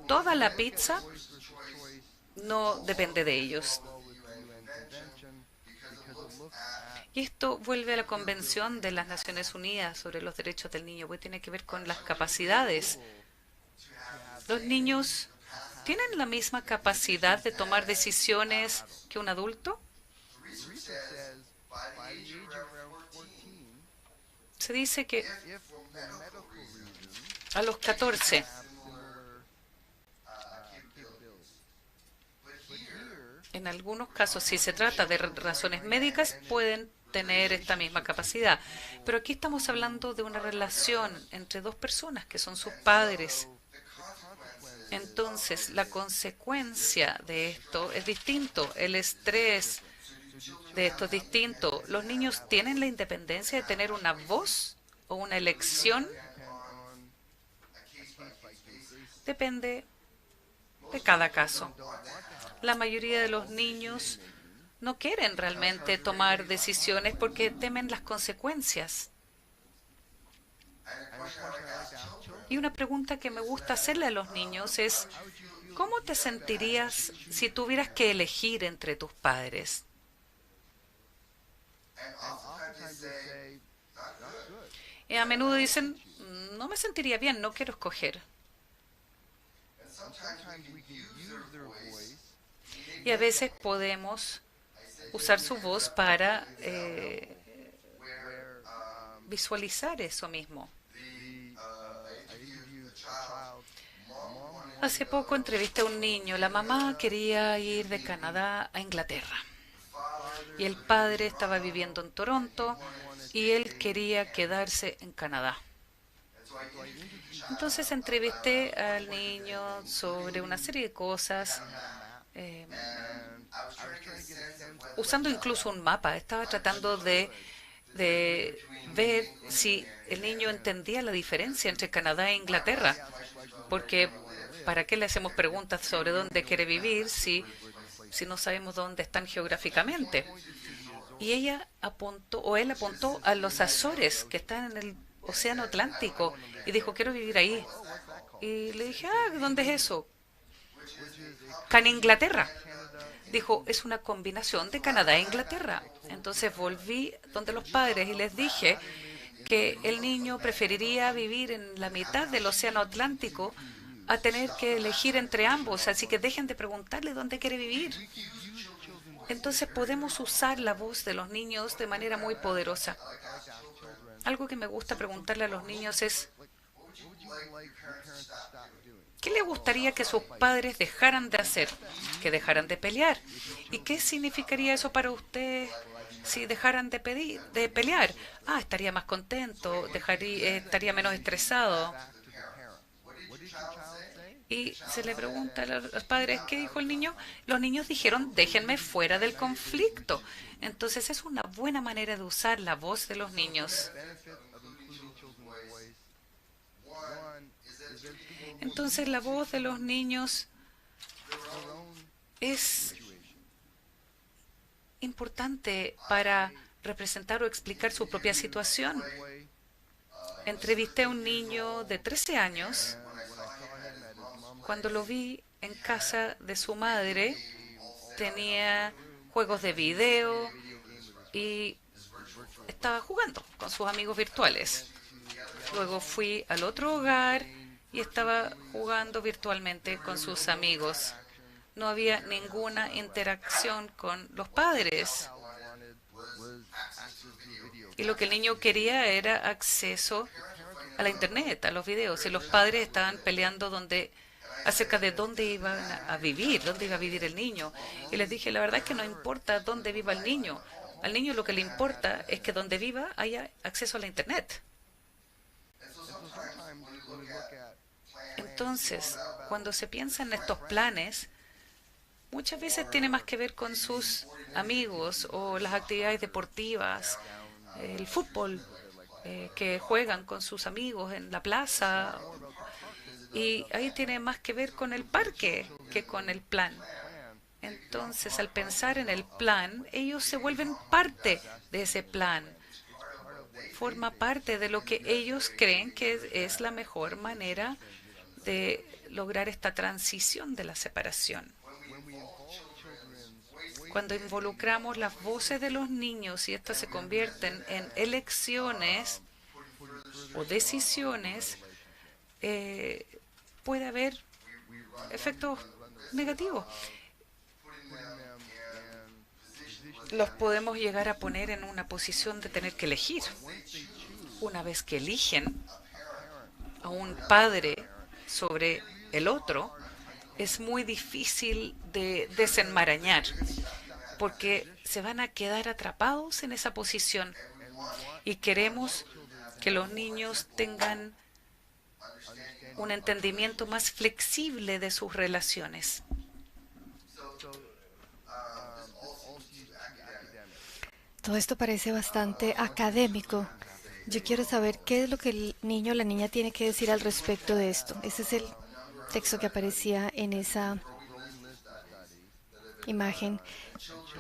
toda la pizza, no depende de ellos. Y esto vuelve a la Convención de las Naciones Unidas sobre los Derechos del Niño, porque tiene que ver con las capacidades. Los niños tienen la misma capacidad de tomar decisiones que un adulto. Se dice que a los 14, en algunos casos, si se trata de razones médicas, pueden tener esta misma capacidad. Pero aquí estamos hablando de una relación entre dos personas que son sus padres. Entonces, la consecuencia de esto es distinto. El estrés de esto es distinto. Los niños tienen la independencia de tener una voz o una elección. Depende de cada caso. La mayoría de los niños no quieren realmente tomar decisiones porque temen las consecuencias. Y una pregunta que me gusta hacerle a los niños es, ¿cómo te sentirías si tuvieras que elegir entre tus padres? Y a menudo dicen, no me sentiría bien, no quiero escoger. Y a veces podemos usar su voz para visualizar eso mismo. Hace poco entrevisté a un niño. La mamá quería ir de Canadá a Inglaterra. Y el padre estaba viviendo en Toronto y él quería quedarse en Canadá. Entonces entrevisté al niño sobre una serie de cosas, usando incluso un mapa. Estaba tratando de ver si el niño entendía la diferencia entre Canadá e Inglaterra. Porque ¿para qué le hacemos preguntas sobre dónde quiere vivir si no sabemos dónde están geográficamente? Y ella apuntó, o él apuntó a los Azores, que están en el Océano Atlántico, y dijo, quiero vivir ahí. Y le dije, ¿dónde es eso? En Inglaterra. Dijo, es una combinación de Canadá e Inglaterra. Entonces volví donde los padres y les dije que el niño preferiría vivir en la mitad del Océano Atlántico a tener que elegir entre ambos. Así que dejen de preguntarle dónde quiere vivir. Entonces podemos usar la voz de los niños de manera muy poderosa. Algo que me gusta preguntarle a los niños es, ¿qué le gustaría que sus padres dejaran de hacer? Que dejaran de pelear. ¿Y qué significaría eso para usted si dejaran de pelear? Estaría más contento, estaría menos estresado. Y se le pregunta a los padres, ¿qué dijo el niño? Los niños dijeron, déjenme fuera del conflicto. Entonces es una buena manera de usar la voz de los niños. Entonces la voz de los niños es importante para representar o explicar su propia situación. Entrevisté a un niño de 13 años. Cuando lo vi en casa de su madre, tenía juegos de video y estaba jugando con sus amigos virtuales. Luego fui al otro hogar y estaba jugando virtualmente con sus amigos. No había ninguna interacción con los padres. Y lo que el niño quería era acceso a la internet, a los videos. Y los padres estaban peleando acerca de dónde iban a vivir, dónde iba a vivir el niño. Y les dije, la verdad es que no importa dónde viva el niño. Al niño lo que le importa es que donde viva haya acceso a la internet. Entonces, cuando se piensa en estos planes, muchas veces tiene más que ver con sus amigos o las actividades deportivas, el fútbol, que juegan con sus amigos en la plaza. Y ahí tiene más que ver con el parque que con el plan. Entonces, al pensar en el plan, ellos se vuelven parte de ese plan. Forma parte de lo que ellos creen que es la mejor manera de lograr esta transición de la separación. Cuando involucramos las voces de los niños y estas se convierten en elecciones o decisiones, puede haber efectos negativos. Los podemos llegar a poner en una posición de tener que elegir. Una vez que eligen a un padre sobre el otro, es muy difícil de desenmarañar, porque se van a quedar atrapados en esa posición. Y queremos que los niños tengan un entendimiento más flexible de sus relaciones. Todo esto parece bastante académico. Yo quiero saber qué es lo que el niño o la niña tiene que decir al respecto de esto. Ese es el texto que aparecía en esa imagen.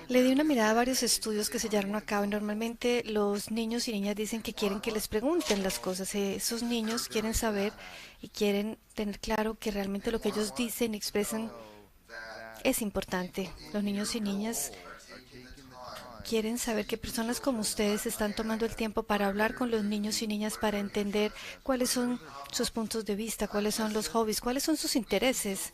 Le di una mirada a varios estudios que se llevaron a cabo y normalmente los niños y niñas dicen que quieren que les pregunten las cosas. Esos niños quieren saber y quieren tener claro que realmente lo que ellos dicen y expresan es importante. Los niños y niñas quieren saber que personas como ustedes están tomando el tiempo para hablar con los niños y niñas para entender cuáles son sus puntos de vista, cuáles son los hobbies, cuáles son sus intereses.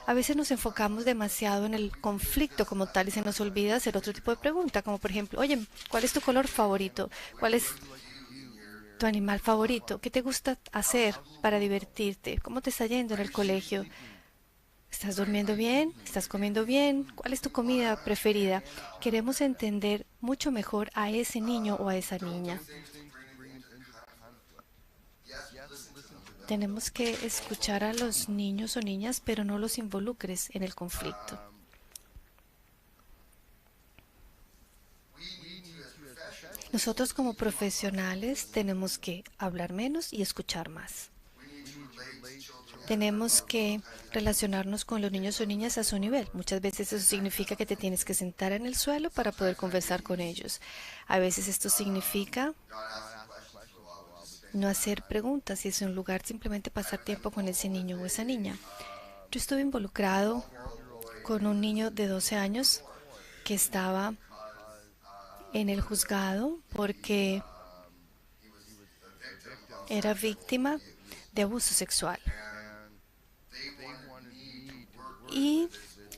A veces nos enfocamos demasiado en el conflicto como tal y se nos olvida hacer otro tipo de pregunta, como por ejemplo, oye, ¿cuál es tu color favorito? ¿Cuál es tu animal favorito? ¿Qué te gusta hacer para divertirte? ¿Cómo te está yendo en el colegio? ¿Estás durmiendo bien? ¿Estás comiendo bien? ¿Cuál es tu comida preferida? Queremos entender mucho mejor a ese niño o a esa niña. Tenemos que escuchar a los niños o niñas, pero no los involucres en el conflicto. Nosotros como profesionales tenemos que hablar menos y escuchar más. Tenemos que relacionarnos con los niños o niñas a su nivel. Muchas veces eso significa que te tienes que sentar en el suelo para poder conversar con ellos. A veces esto significa no hacer preguntas y es un lugar simplemente pasar tiempo con ese niño o esa niña. Yo estuve involucrado con un niño de 12 años que estaba en el juzgado porque era víctima de abuso sexual. Y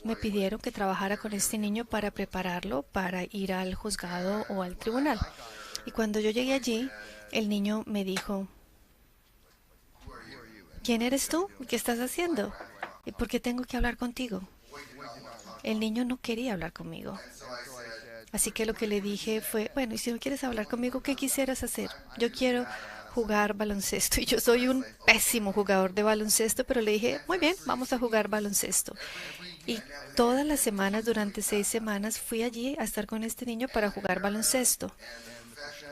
me pidieron que trabajara con este niño para prepararlo para ir al juzgado o al tribunal. Y cuando yo llegué allí, el niño me dijo, ¿quién eres tú? ¿Qué estás haciendo? ¿Y por qué tengo que hablar contigo? El niño no quería hablar conmigo. Así que lo que le dije fue, bueno, y si no quieres hablar conmigo, ¿qué quisieras hacer? Yo quiero jugar baloncesto y yo soy un pésimo jugador de baloncesto, pero le dije, muy bien, vamos a jugar baloncesto. Y todas las semanas, durante 6 semanas, fui allí a estar con este niño para jugar baloncesto.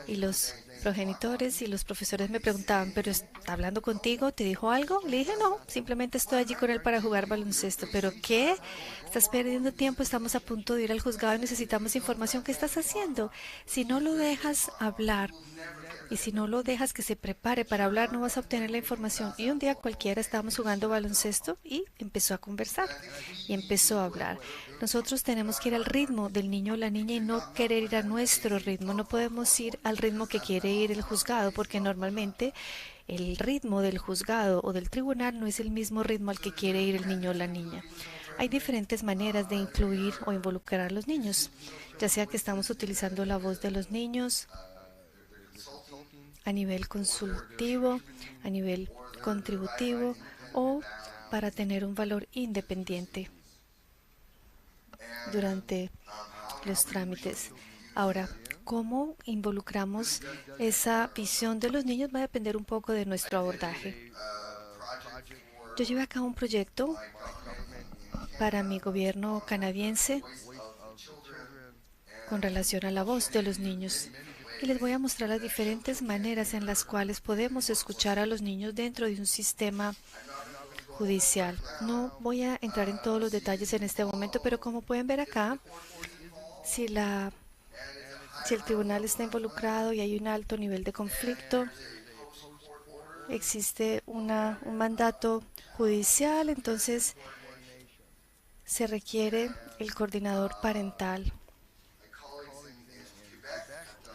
Y los progenitores y los profesores me preguntaban, ¿pero está hablando contigo? ¿Te dijo algo? Le dije, no, simplemente estoy allí con él para jugar baloncesto. ¿Pero qué? Estás perdiendo tiempo, estamos a punto de ir al juzgado y necesitamos información. ¿Qué estás haciendo? Si no lo dejas hablar y si no lo dejas que se prepare para hablar, no vas a obtener la información. Y un día cualquiera estábamos jugando baloncesto y empezó a conversar y empezó a hablar. Nosotros tenemos que ir al ritmo del niño o la niña y no querer ir a nuestro ritmo. No podemos ir al ritmo que quiere ir el juzgado porque normalmente el ritmo del juzgado o del tribunal no es el mismo ritmo al que quiere ir el niño o la niña. Hay diferentes maneras de incluir o involucrar a los niños, ya sea que estamos utilizando la voz de los niños a nivel consultivo, a nivel contributivo o para tener un valor independiente durante los trámites. Ahora, ¿cómo involucramos esa visión de los niños? Va a depender un poco de nuestro abordaje. Yo llevé a cabo un proyecto para mi gobierno canadiense con relación a la voz de los niños. Y les voy a mostrar las diferentes maneras en las cuales podemos escuchar a los niños dentro de un sistema judicial. No voy a entrar en todos los detalles en este momento, pero como pueden ver acá, si el tribunal está involucrado y hay un alto nivel de conflicto, existe un mandato judicial, entonces se requiere el coordinador parental.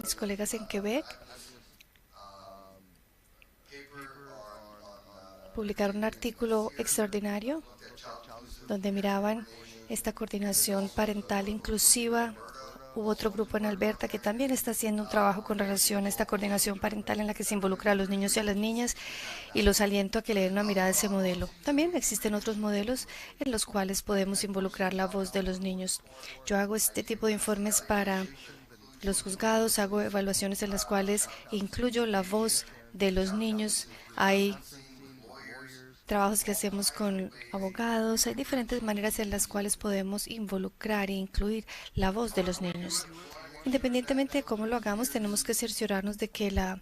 Mis colegas en Quebec publicaron un artículo extraordinario donde miraban esta coordinación parental inclusiva. Hubo otro grupo en Alberta que también está haciendo un trabajo con relación a esta coordinación parental en la que se involucra a los niños y a las niñas y los aliento a que le den una mirada a ese modelo. También existen otros modelos en los cuales podemos involucrar la voz de los niños. Yo hago este tipo de informes para los juzgados, hago evaluaciones en las cuales incluyo la voz de los niños. Hay trabajos que hacemos con abogados, hay diferentes maneras en las cuales podemos involucrar e incluir la voz de los niños. Independientemente de cómo lo hagamos, tenemos que cerciorarnos de que la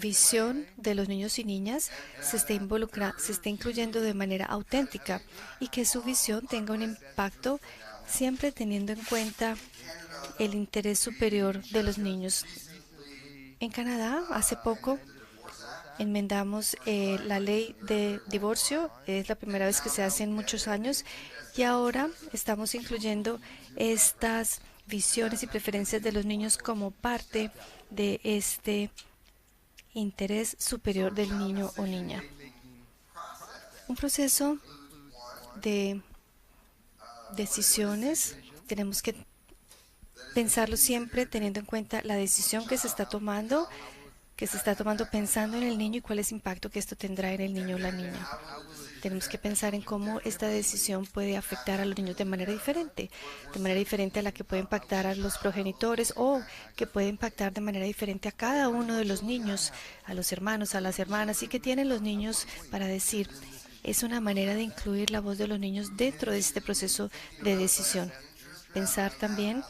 visión de los niños y niñas se esté incluyendo de manera auténtica y que su visión tenga un impacto siempre teniendo en cuenta el interés superior de los niños. En Canadá, hace poco, enmendamos la ley de divorcio. Es la primera vez que se hace en muchos años y ahora estamos incluyendo estas visiones y preferencias de los niños como parte de este interés superior del niño o niña. Un proceso de decisiones, tenemos que pensarlo siempre teniendo en cuenta la decisión que se está tomando pensando en el niño y cuál es el impacto que esto tendrá en el niño o la niña. Tenemos que pensar en cómo esta decisión puede afectar a los niños de manera diferente a la que puede impactar a los progenitores o que puede impactar de manera diferente a cada uno de los niños, a los hermanos, a las hermanas y que tienen los niños para decir. Es una manera de incluir la voz de los niños dentro de este proceso de decisión. Pensar también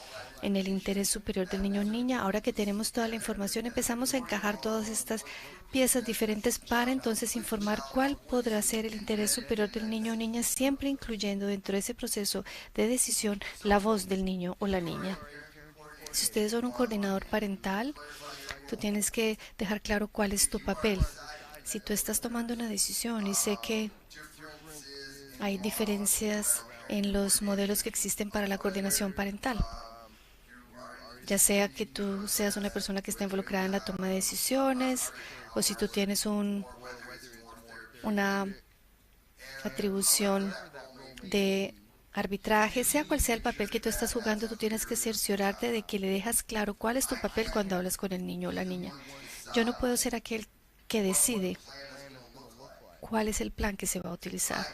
en el interés superior del niño o niña. Ahora que tenemos toda la información, empezamos a encajar todas estas piezas diferentes para entonces informar cuál podrá ser el interés superior del niño o niña, siempre incluyendo dentro de ese proceso de decisión la voz del niño o la niña. Si ustedes son un coordinador parental, tú tienes que dejar claro cuál es tu papel. Si tú estás tomando una decisión y sé que hay diferencias en los modelos que existen para la coordinación parental, ya sea que tú seas una persona que está involucrada en la toma de decisiones o si tú tienes una atribución de arbitraje, sea cual sea el papel que tú estás jugando, tú tienes que cerciorarte de que le dejas claro cuál es tu papel cuando hablas con el niño o la niña. Yo no puedo ser aquel que decide cuál es el plan que se va a utilizar,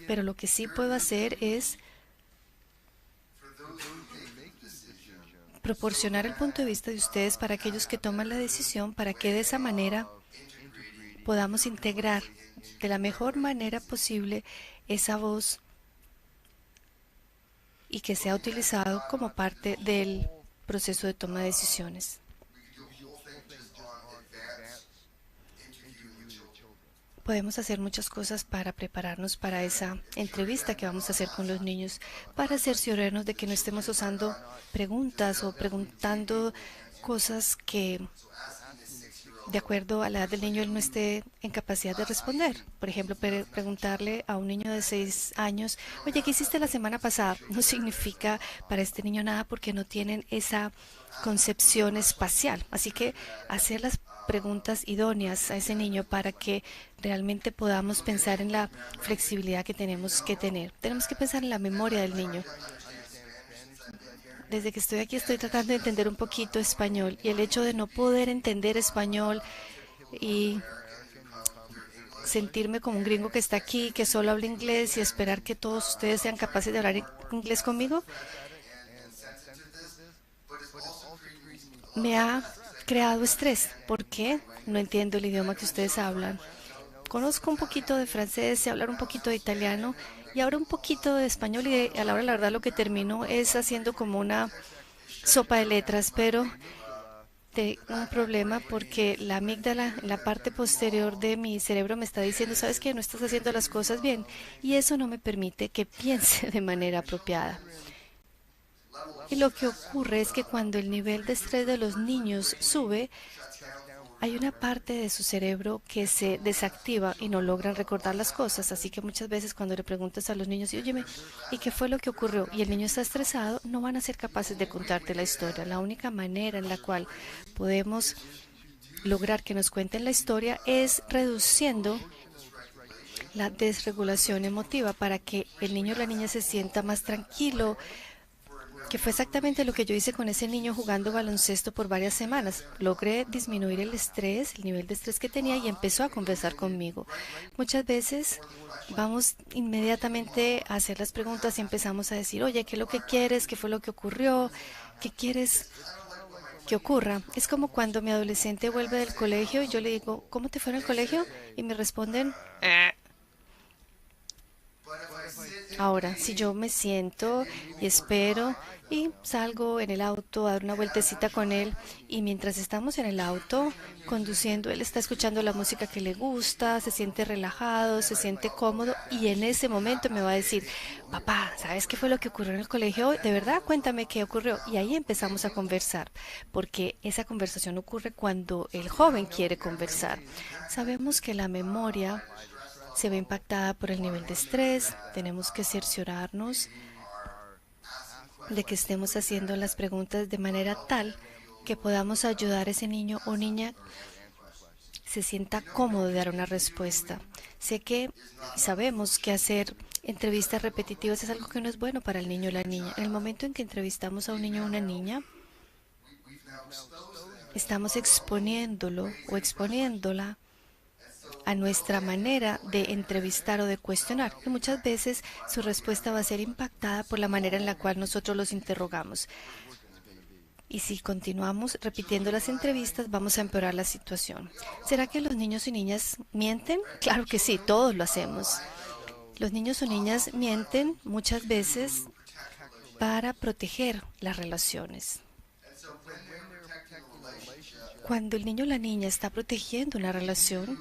pero lo que sí puedo hacer es proporcionar el punto de vista de ustedes para aquellos que toman la decisión, para que de esa manera podamos integrar de la mejor manera posible esa voz y que sea utilizado como parte del proceso de toma de decisiones. Podemos hacer muchas cosas para prepararnos para esa entrevista que vamos a hacer con los niños, para cerciorarnos de que no estemos usando preguntas o preguntando cosas que, de acuerdo a la edad del niño, él no esté en capacidad de responder. Por ejemplo, preguntarle a un niño de 6 años, oye, ¿qué hiciste la semana pasada? No significa para este niño nada porque no tienen esa concepción espacial. Así que hacer las preguntas idóneas a ese niño para que realmente podamos pensar en la flexibilidad que tenemos que tener. Tenemos que pensar en la memoria del niño. Desde que estoy aquí estoy tratando de entender un poquito español y el hecho de no poder entender español y sentirme como un gringo que está aquí, que solo habla inglés y esperar que todos ustedes sean capaces de hablar inglés conmigo, me ha creado estrés. ¿Por qué? No entiendo el idioma que ustedes hablan. Conozco un poquito de francés y hablar un poquito de italiano y ahora un poquito de español y a la hora la verdad lo que termino es haciendo como una sopa de letras, pero tengo un problema porque la amígdala, en la parte posterior de mi cerebro me está diciendo, ¿sabes qué? No estás haciendo las cosas bien y eso no me permite que piense de manera apropiada. Y lo que ocurre es que cuando el nivel de estrés de los niños sube, hay una parte de su cerebro que se desactiva y no logran recordar las cosas. Así que muchas veces cuando le preguntas a los niños, óyeme, ¿y qué fue lo que ocurrió? Y el niño está estresado, no van a ser capaces de contarte la historia. La única manera en la cual podemos lograr que nos cuenten la historia es reduciendo la desregulación emotiva para que el niño o la niña se sienta más tranquilo, que fue exactamente lo que yo hice con ese niño jugando baloncesto por varias semanas. Logré disminuir el estrés, el nivel de estrés que tenía y empezó a conversar conmigo. Muchas veces vamos inmediatamente a hacer las preguntas y empezamos a decir, oye, ¿qué es lo que quieres? ¿Qué fue lo que ocurrió? ¿Qué quieres que ocurra? Es como cuando mi adolescente vuelve del colegio y yo le digo, ¿cómo te fue en el colegio? Y me responden, Ahora, si yo me siento y espero y salgo en el auto a dar una vueltecita con él y mientras estamos en el auto conduciendo, él está escuchando la música que le gusta, se siente relajado, se siente cómodo y en ese momento me va a decir, papá, ¿sabes qué fue lo que ocurrió en el colegio hoy? ¿De verdad? Cuéntame qué ocurrió. Y ahí empezamos a conversar, porque esa conversación ocurre cuando el joven quiere conversar. Sabemos que la memoria se ve impactada por el nivel de estrés. Tenemos que cerciorarnos de que estemos haciendo las preguntas de manera tal que podamos ayudar a ese niño o niña se sienta cómodo de dar una respuesta. Sé que sabemos que hacer entrevistas repetitivas es algo que no es bueno para el niño o la niña. En el momento en que entrevistamos a un niño o una niña, estamos exponiéndolo o exponiéndola a nuestra manera de entrevistar o de cuestionar. Y muchas veces su respuesta va a ser impactada por la manera en la cual nosotros los interrogamos. Y si continuamos repitiendo las entrevistas, vamos a empeorar la situación. ¿Será que los niños y niñas mienten? Claro que sí, todos lo hacemos. Los niños o niñas mienten muchas veces para proteger las relaciones. Cuando el niño o la niña está protegiendo una relación,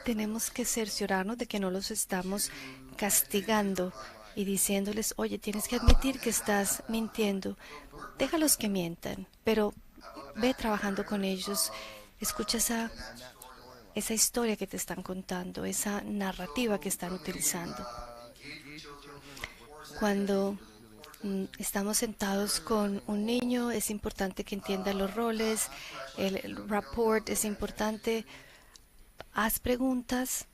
tenemos que cerciorarnos de que no los estamos castigando y diciéndoles, oye, tienes que admitir que estás mintiendo. Déjalos que mientan, pero ve trabajando con ellos. Escucha esa historia que te están contando, esa narrativa que están utilizando. Cuando estamos sentados con un niño, es importante que entienda los roles, el rapport es importante. Haz preguntas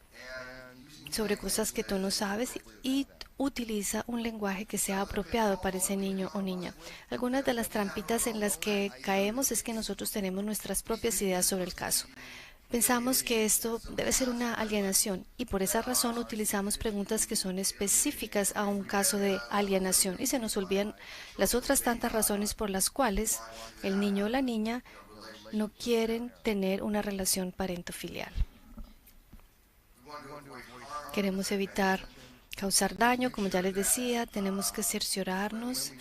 sobre cosas que tú no sabes y utiliza un lenguaje que sea apropiado para ese niño o niña. Algunas de las trampitas en las que caemos es que nosotros tenemos nuestras propias ideas sobre el caso. Pensamos que esto debe ser una alienación y por esa razón utilizamos preguntas que son específicas a un caso de alienación y se nos olvidan las otras tantas razones por las cuales el niño o la niña no quieren tener una relación parento-filial. Queremos evitar causar daño, como ya les decía, tenemos que cerciorarnos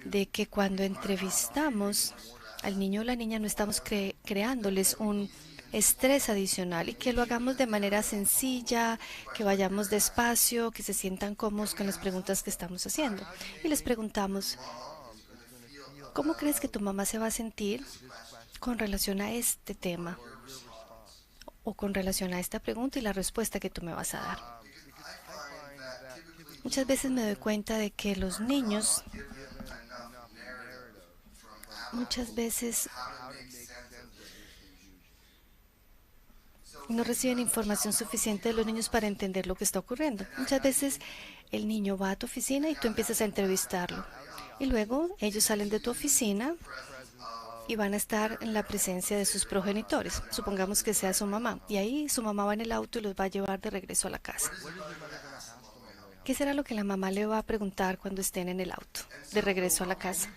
de que cuando entrevistamos al niño o la niña no estamos creándoles un estrés adicional y que lo hagamos de manera sencilla, que vayamos despacio, que se sientan cómodos con las preguntas que estamos haciendo. Y les preguntamos, ¿cómo crees que tu mamá se va a sentir con relación a este tema? O con relación a esta pregunta y la respuesta que tú me vas a dar. Muchas veces me doy cuenta de que los niños muchas veces no reciben información suficiente de los niños para entender lo que está ocurriendo. Muchas veces el niño va a tu oficina y tú empiezas a entrevistarlo. Y luego ellos salen de tu oficina y van a estar en la presencia de sus progenitores. Supongamos que sea su mamá. Y ahí su mamá va en el auto y los va a llevar de regreso a la casa. ¿Qué será lo que la mamá le va a preguntar cuando estén en el auto, de regreso a la casa?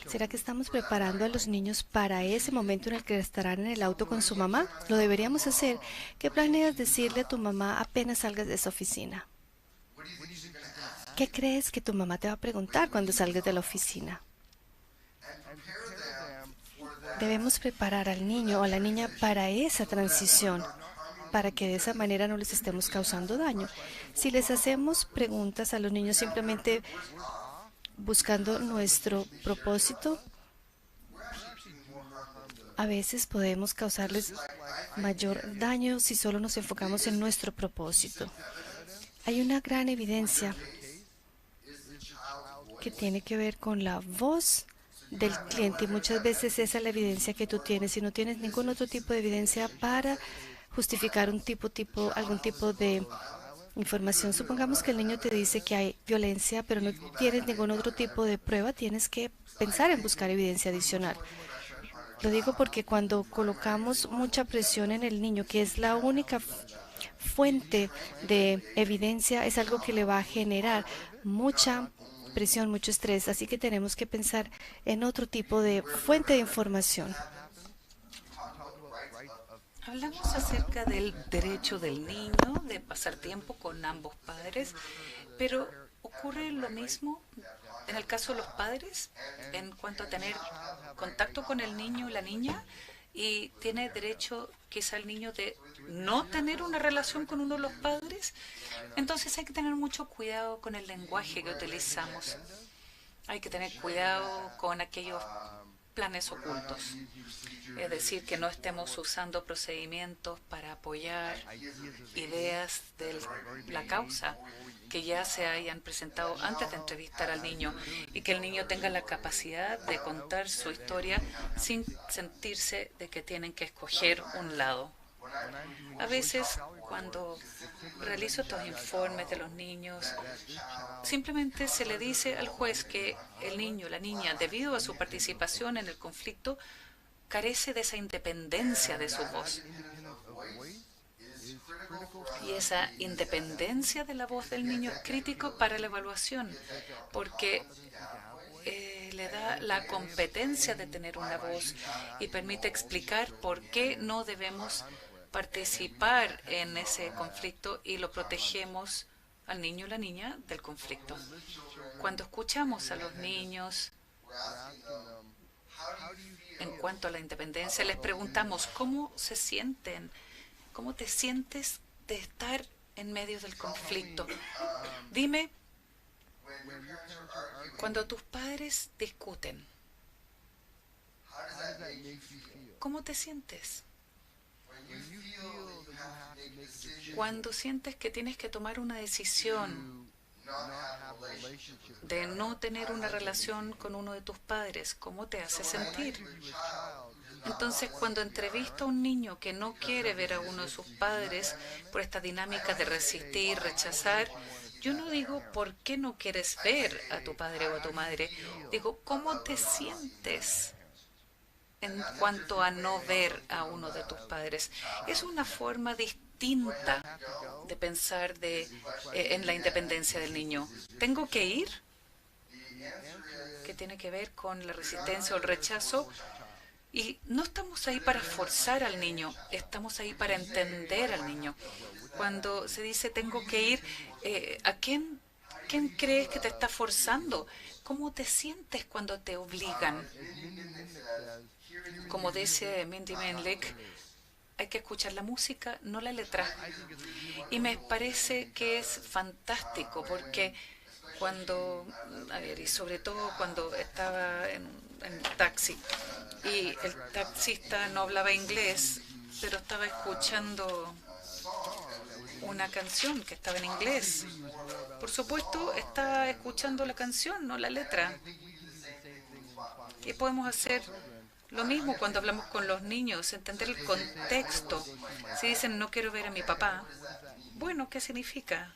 ¿Será que estamos preparando a los niños para ese momento en el que estarán en el auto con su mamá? Lo deberíamos hacer. ¿Qué planeas decirle a tu mamá apenas salgas de esa oficina? ¿Qué crees que tu mamá te va a preguntar cuando salgas de la oficina? Debemos preparar al niño o a la niña para esa transición, para que de esa manera no les estemos causando daño. Si les hacemos preguntas a los niños simplemente buscando nuestro propósito, a veces podemos causarles mayor daño si solo nos enfocamos en nuestro propósito. Hay una gran evidencia que tiene que ver con la voz del cliente y muchas veces esa es la evidencia que tú tienes. Si no tienes ningún otro tipo de evidencia para justificar algún tipo de información, supongamos que el niño te dice que hay violencia, pero no tienes ningún otro tipo de prueba, tienes que pensar en buscar evidencia adicional. Lo digo porque cuando colocamos mucha presión en el niño, que es la única fuente de evidencia, es algo que le va a generar mucha presión, mucho estrés. Así que tenemos que pensar en otro tipo de fuente de información. Hablamos acerca del derecho del niño de pasar tiempo con ambos padres, pero ¿ocurre lo mismo en el caso de los padres en cuanto a tener contacto con el niño y la niña? ¿Y tiene derecho quizá el niño de no tener una relación con uno de los padres? Entonces hay que tener mucho cuidado con el lenguaje que utilizamos. Hay que tener cuidado con aquellos planes ocultos. Es decir, que no estemos usando procedimientos para apoyar ideas de la causa que ya se hayan presentado antes de entrevistar al niño y que el niño tenga la capacidad de contar su historia sin sentirse de que tienen que escoger un lado. A veces, cuando realizo estos informes de los niños, simplemente se le dice al juez que el niño, la niña, debido a su participación en el conflicto, carece de esa independencia de su voz. Y esa independencia de la voz del niño es crítico para la evaluación, porque le da la competencia de tener una voz y permite explicar por qué no debemos participar en ese conflicto y lo protegemos al niño y la niña del conflicto. Cuando escuchamos a los niños en cuanto a la independencia, les preguntamos cómo se sienten, cómo te sientes de estar en medio del conflicto. Dime, cuando tus padres discuten, ¿cómo te sientes? Cuando sientes que tienes que tomar una decisión de no tener una relación con uno de tus padres, ¿cómo te hace sentir? Entonces, cuando entrevisto a un niño que no quiere ver a uno de sus padres por esta dinámica de resistir, rechazar, yo no digo por qué no quieres ver a tu padre o a tu madre. Digo, ¿cómo te sientes en cuanto a no ver a uno de tus padres? Es una forma distinta de pensar en la independencia del niño. ¿Tengo que ir? ¿Qué tiene que ver con la resistencia o el rechazo? Y no estamos ahí para forzar al niño, estamos ahí para entender al niño. Cuando se dice tengo que ir, ¿a quién crees que te está forzando? ¿Cómo te sientes cuando te obligan? Como dice Mindy Menlick, hay que escuchar la música, no la letra. Y me parece que es fantástico porque y sobre todo cuando estaba en un taxi y el taxista no hablaba inglés, pero estaba escuchando una canción que estaba en inglés. Por supuesto, estaba escuchando la canción, no la letra. Y podemos hacer lo mismo cuando hablamos con los niños, entender el contexto. Si dicen no quiero ver a mi papá, bueno, ¿qué significa?